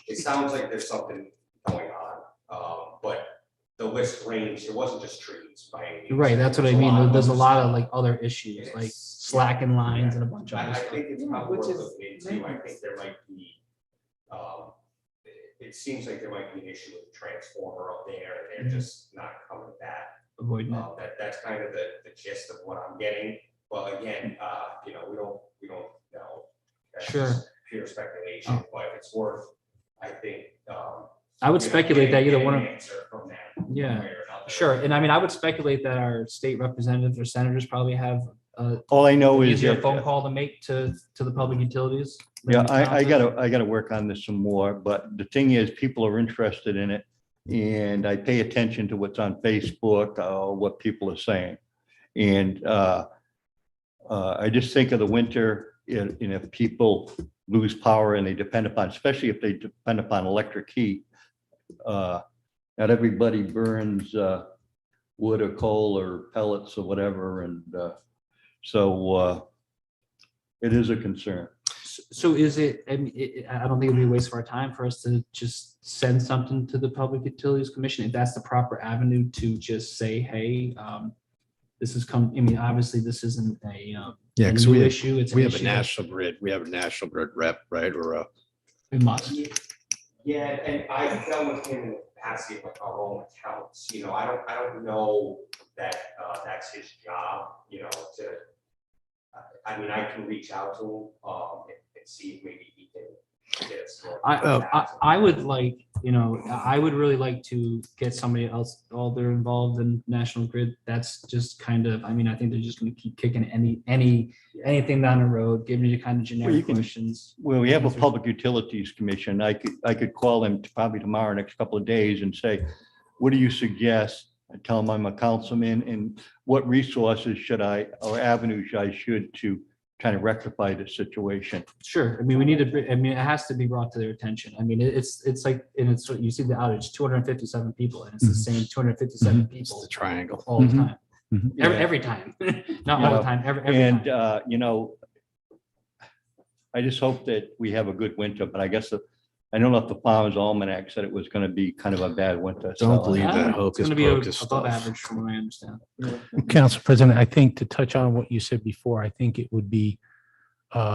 It sounds like there's something going on, but the list ranged, it wasn't just trees by any means. Right, that's what I There's mean. There's a other lot of stuff. like other issues, Yes. like slacking lines and a bunch of I other stuff. think it's Yeah, probably which worth is looking into. I think there might be, it seems like there might be an issue with the transformer up there, and they're just not coming back. Avoiding it. That's kind of the gist of what I'm getting. Well, again, we don't know. That's Sure. just pure speculation, but it's worth, I think. I would speculate that either one of, Answer from them. Yeah, one way or another. sure. And I mean, I would speculate that our state representatives or senators probably have all I know is easier that, phone call to make to the public utilities. than yeah, the I council. gotta work on this some more, but the thing is, people are interested in it. And I pay attention to what's on Facebook, what people are saying. And I just think of the winter, and if people lose power and they depend upon, especially if they depend upon electric heat, not everybody burns wood or coal or pellets or whatever. And so it is a concern. So is it, I mean, I don't think it'd be a waste of our time for us to just send something to the Public Utilities Commission. If that's the proper avenue to just say, hey, this has come, I mean, obviously this isn't a Yeah, 'cause new we have- issue. It's an We have a issue. national grid, rep, right? Or We must. Yeah, and I dealt with him in the capacity of like our own accounts, I don't know that, that's his job, I mean, I can reach out to him, and see if maybe he can get us. more contacts. I would like, I would really like to get somebody else, all they're involved in National Grid. That's just kind of, I mean, I think they're just gonna keep kicking anything down the road, giving you kind of Well, you generic can- questions. Well, we have a Public Utilities Commission. I could call them probably tomorrow, next couple of days and say, what do you suggest? I tell them I'm a councilman and what resources should I, or avenues I should to kind of rectify the situation. Sure, I mean, we need to, I mean, it has to be brought to their attention. I mean, it's like, and it's, you see the outage, 257 people, and it's the same 257 It's people the triangle. all the Mhm. time. Mhm. Every time, not all the time, every And, time. I just hope that we have a good winter, but I guess, I don't know if the Farmer's Almanac said it was going to be kind of a bad winter. so- Don't believe that It's hocus gonna be pocus above stuff. average from what I understand. Council President, I think to touch on what you said before, I think it would be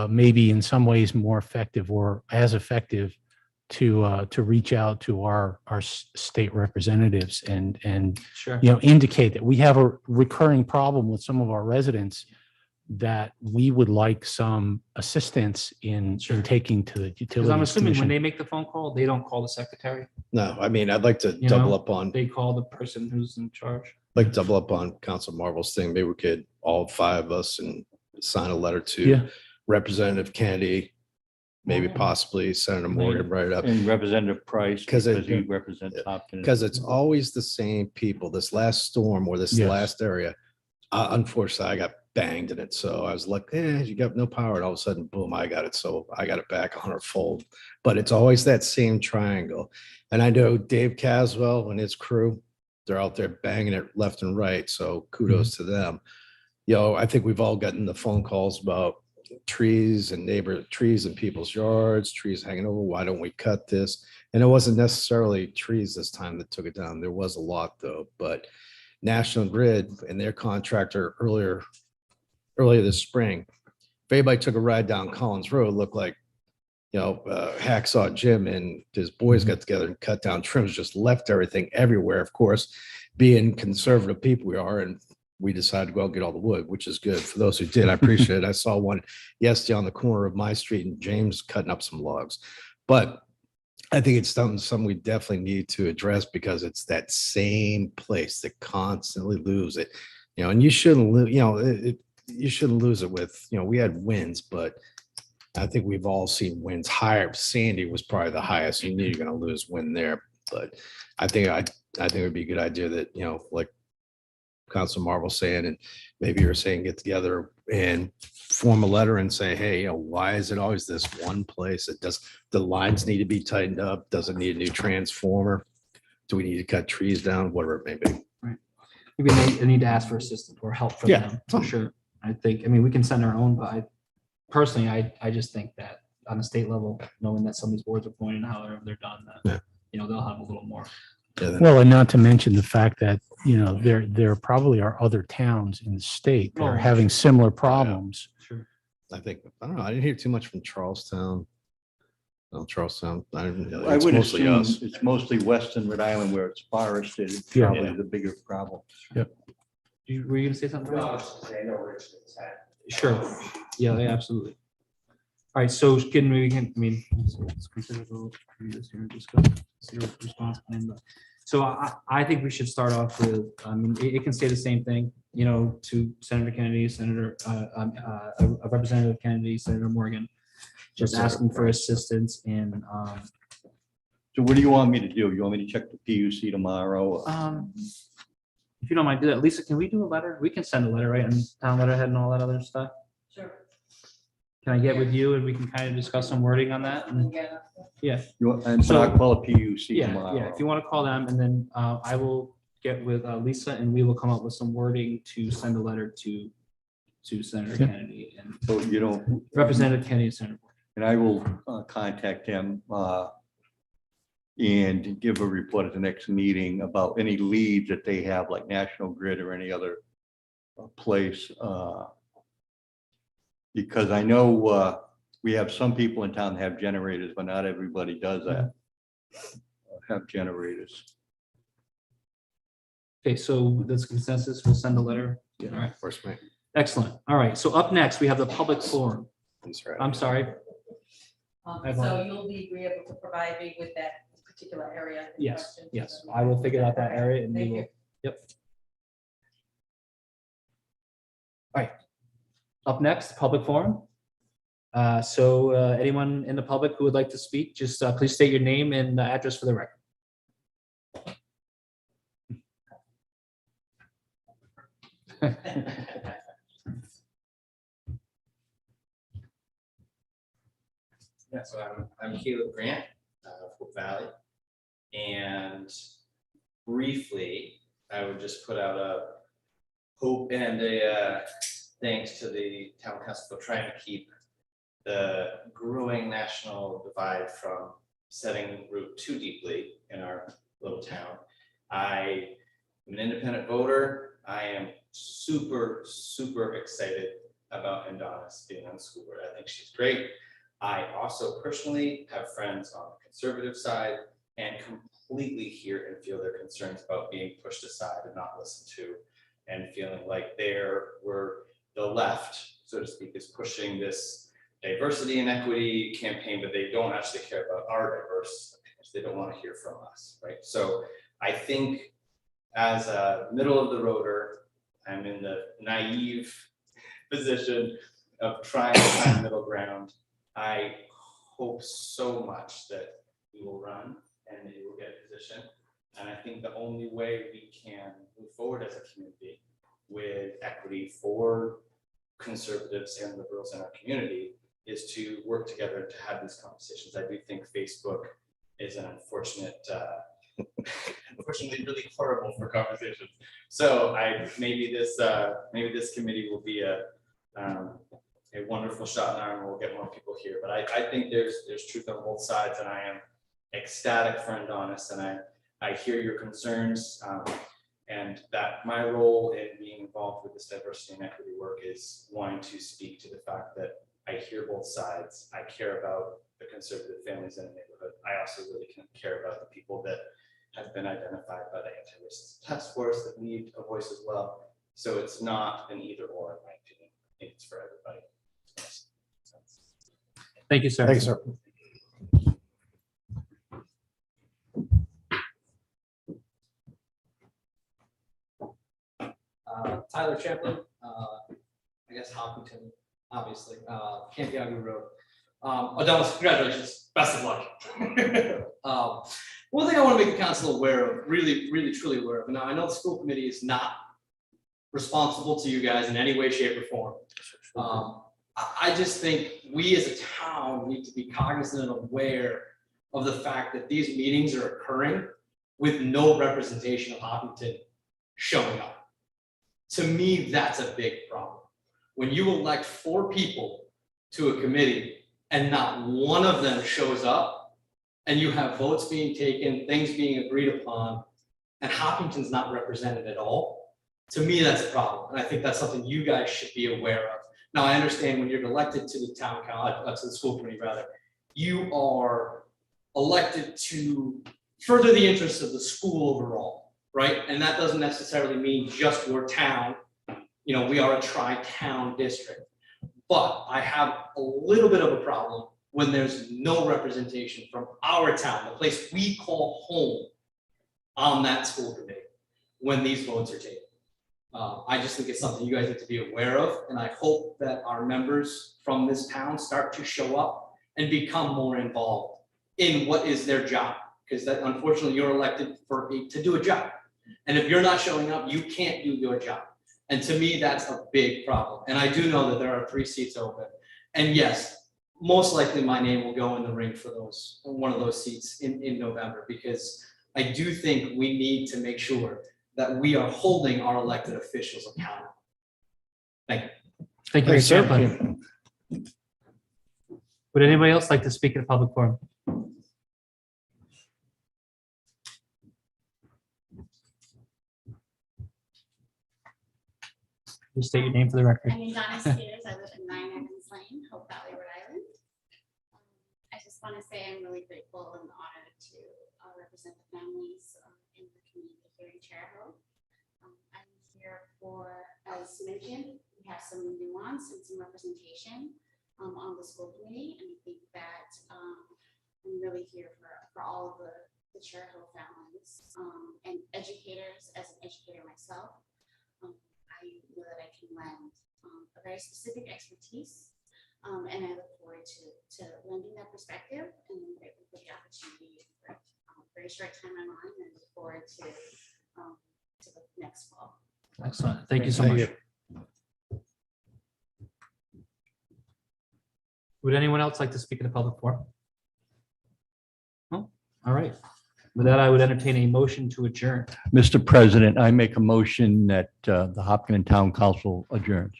maybe in some ways more effective or as effective to reach out to our state representatives and Sure. indicate that we have a recurring problem with some of our residents that we would like some assistance in Sure. taking to the Because utilities I'm assuming when commission. they make the phone call, they don't call the secretary. No, I mean, I'd like to You double know, up on, They call the person who's in charge. like double up on Council Marvel's thing. Maybe we could, all five of us, and sign a letter Yeah. to Representative Kennedy, maybe Morgan. possibly Senator Morgan, write it up. And Representative Price, 'Cause because it- he represents Hopkinton. Because it's always the same people. This last storm or this Yes. last area, unfortunately, I got banged in it. So I was like, you got no power. And all of a sudden, boom, I got it. So I got it back 100-fold. But it's always that same triangle. And I know Dave Caswell and his crew, they're out there banging it left and right. So kudos to them. I think we've all gotten the phone calls about trees and trees in people's yards, trees hanging over. Why don't we cut this? And it wasn't necessarily trees this time that took it down. There was a lot though, but National Grid and their contractor earlier this spring, if anybody took a ride down Collins Road, it looked like, Hacksaw Jim and his boys got together and cut down trims, just left everything everywhere. Of course, being conservative people we are, and we decided to go out and get all the wood, which is good. For those who did, I appreciate it. I saw one yesterday on the corner of my street and James cutting up some logs. But I think it's something we definitely need to address because it's that same place that constantly lose it. And you shouldn't lose, you shouldn't lose it with, we had wins, but I think we've all seen wins higher. Sandy was probably the highest. You knew you're going to lose win there. But I think it would be a good idea that, like Council Marvel saying, and maybe you're saying, get together and form a letter and say, hey, why is it always this one place? The lines need to be tightened up. Does it need a new transformer? Do we need to cut trees down? Whatever it may be. Maybe they need to ask for assistance or help from Yeah. them, for sure. I mean, we can send our own, but personally, I just think that on a state level, knowing that some of these boards are appointed, however they're done, that, they'll have a little more. Well, and not to mention the fact that, there probably are other towns in the state that are Oh, having similar problems. Sure. I don't know. I didn't hear too much from Charlestown. Charlestown. I It's would mostly assume us. it's mostly Western Rhode Island where it's forested. It's Yeah. probably the bigger problem. Were you gonna say something? No, Brad? I was just saying, I know Richmond's had. Sure. Yeah, absolutely. All right, so I mean, it's considerable for you this year, discuss your response plan, but. So I think we should start off with, it can say the same thing, to Senator Kennedy, Representative Kennedy, Senator Morgan. Just asking for assistance in, So what do you want me to do? You want me to check the PUC tomorrow? if you don't mind, do that. Lisa, can we do a letter? We can send a letter, right, and town letterhead and all that other stuff? Sure. Can I get with you and we can kind of discuss some wording on that? And yeah, And so I'll call the PUC yeah, tomorrow. if you want to call them, and then I will get with Lisa and we will come up with some wording to send a letter to Senator Yeah. Kennedy and So you don't. Representative Kennedy and Senator. And I will contact him and give a report at the next meeting about any leads that they have, like National Grid or any other place. Because I know we have some people in town that have generators, but not everybody does that. have generators. Okay, so that's consensus. We'll send a letter. Yeah, All right. of course, mate. Excellent. All right. So up next, we have the public forum. That's right. I'm sorry. So you'll be able to provide me with that particular area? in Yes, question? yes. I will figure out that area and we Thank will. you. Yep. All right. Up next, public forum. So anyone in the public who would like to speak, just please state your name and address for the record. Yeah, so I'm Caleb Grant, Hope Valley. And briefly, I would just put out a hope and a thanks to the town council for trying to keep the growing national divide from setting root too deeply in our little town. I am an independent voter. I am super, super excited about Adonis being on the school board. I think she's great. I also personally have friends on the conservative side and completely hear and feel their concerns about being pushed aside and not listened to, and feeling like the left, so to speak, is pushing this diversity and equity campaign, but they don't actually care about our diverse opinions. They don't want to hear from us, right? So I think as a middle of the roader, I'm in the naive position of trying to find middle ground. I hope so much that we will run and we will get a position. And I think the only way we can move forward as a community with equity for conservatives and liberals in our community is to work together to have these conversations. I do think Facebook is an unfortunately really horrible for conversations. So maybe this committee will be a wonderful shot in the arm and we'll get more people here. But I think there's truth on both sides, and I am ecstatic for Adonis, and I hear your concerns, and that my role in being involved with this diversity and equity work is wanting to speak to the fact that I hear both sides. I care about the conservative families in the neighborhood. I also really care about the people that have been identified by the anti-racist task force that need a voice as well. So it's not an either or, in my opinion. I think it's for everybody. Thank you, sir. Thanks, sir. Tyler Chaplin, I guess Hopkinton, obviously, Campiago Road. Adonis, congratulations, best of luck. One thing I want to make the council aware of, really, truly aware of, and now I know the school committee is not responsible to you guys in any way, shape, or form. I just think we as a town need to be cognizant and aware of the fact that these meetings are occurring with no representation of Hopkinton showing up. To me, that's a big problem. When you elect 4 people to a committee and not one of them shows up, and you have votes being taken, things being agreed upon, and Hopkinton's not represented at all, to me, that's a problem. And I think that's something you guys should be aware of. Now, I understand when you're elected to the town council, to the school committee rather, you are elected to further the interests of the school overall, right? And that doesn't necessarily mean just your town. You know, we are a tri-town district. But I have a little bit of a problem when there's no representation from our town, the place we call home, on that school committee when these votes are taken. I just think it's something you guys need to be aware of, and I hope that our members from this town start to show up and become more involved in what is their job, because that, unfortunately, you're elected to do a job. And if you're not showing up, you can't do your job. And to me, that's a big problem. And I do know that there are 3 seats open. And yes, most likely my name will go in the ring for one of those seats in November, because I do think we need to make sure that we are holding our elected officials accountable. Thank you. Thank you, Thanks, Mr. sir. Chaplin. Would anybody else like to speak at a public forum? Just state your name for the record. I'm Donna Spears. I live in 9 Evans Lane, Hope Valley, Rhode Island. I just want to say I'm really grateful and honored to Chair Ho. I'm here for, as mentioned, we have some nuance and some representation on the school committee, and I think that I'm really here for all of the Chair Ho families and educators. As an educator myself, I know that I can lend a very specific expertise, and I look forward to lending that perspective, and I'm grateful for the opportunity for a very short time I'm on, and look forward to the next fall. Excellent. Thank you so Thank much. Would anyone else like to speak in the public forum? No? All right. With that, I would entertain a motion to adjourn. Mr. President, I make a motion that the Hopkinton Town Council adjourns.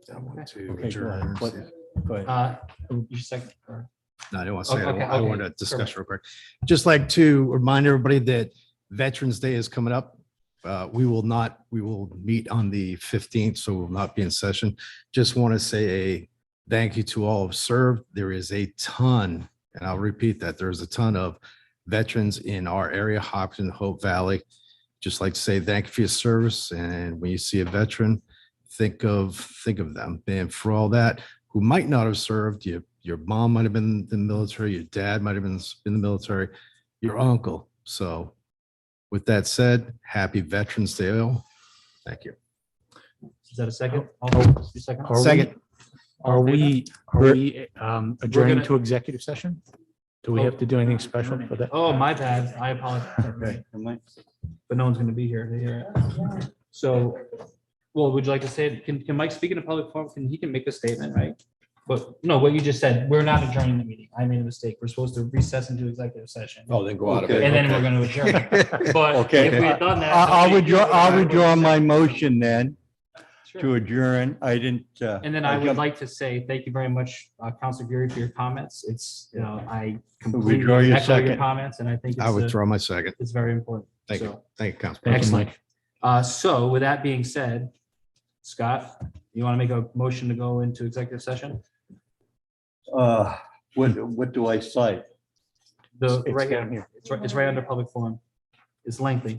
To Okay, go adjourn. ahead. Go ahead. You second. or- No, I don't want to say it. Okay, I okay. want to discuss real quick. Just like to remind everybody that Veterans Day is coming up. We will meet on the 15th, so we'll not be in session. Just want to say a thank you to all who served. There is a ton, and I'll repeat that, there's a ton of veterans in our area, Hopkinton, Hope Valley. Just like to say thank you for your service. And when you see a veteran, think of them. And for all that, who might not have served, your mom might have been in the military, your dad might have been in the military, your uncle. So with that said, happy Veterans Day. all. Thank you. Is that a second? You second? Second. Are we adjourning gonna- to executive session? Do we have to do anything special for that? Oh, my bad. I apologize. Okay. But no one's going to be here to hear it. So, well, would you like to say, it? Can Mike speak in a public forum? He can make a statement, right? But no, what you just said, we're not adjourning the meeting. I made a mistake. We're supposed to recess into executive session. Oh, then go out of it. And then we're going to adjourn. But Okay. if we had done that. I'll withdraw my motion then Sure. to adjourn. I didn't. And then I would like to say, thank you very much, Councilor Geary, for your comments. It's, I Withdraw completely your echo your second. comments, and I think I it's, withdraw my second. it's very important. Thank So, you. Thank you, Councilman. Thank you, Excellent. Mike. So with that being said, Scott, you want to make a motion to go into executive session? What do I cite? The, It's right down here, here. it's right under public forum. It's lengthy.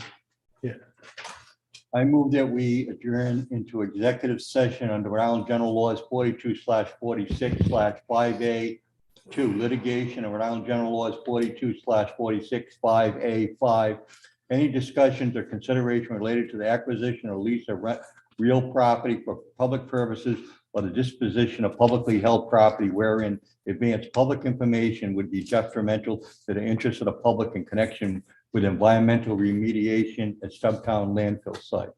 I move that we adjourn into executive session under Rhode Island General Laws 42/46/5A2 litigation of Rhode Island General Laws 42/46/5A5. Any discussions or consideration related to the acquisition or lease of real property for public purposes or the disposition of publicly held property wherein advanced public information would be detrimental to the interests of the public in connection with environmental remediation at Stubbtown landfill site.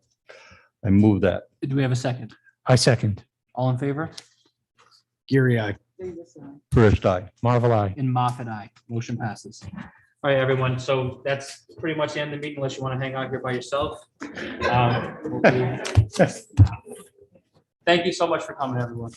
I move that. Do we have a second? I second. All in favor? Geary, aye. Davis, aye. First, I. Marvel, I. And Moffat, aye. Motion passes. All right, everyone. So that's pretty much the end of the meeting unless you want to hang out here by yourself. We'll be- Thank you so much for coming, everyone.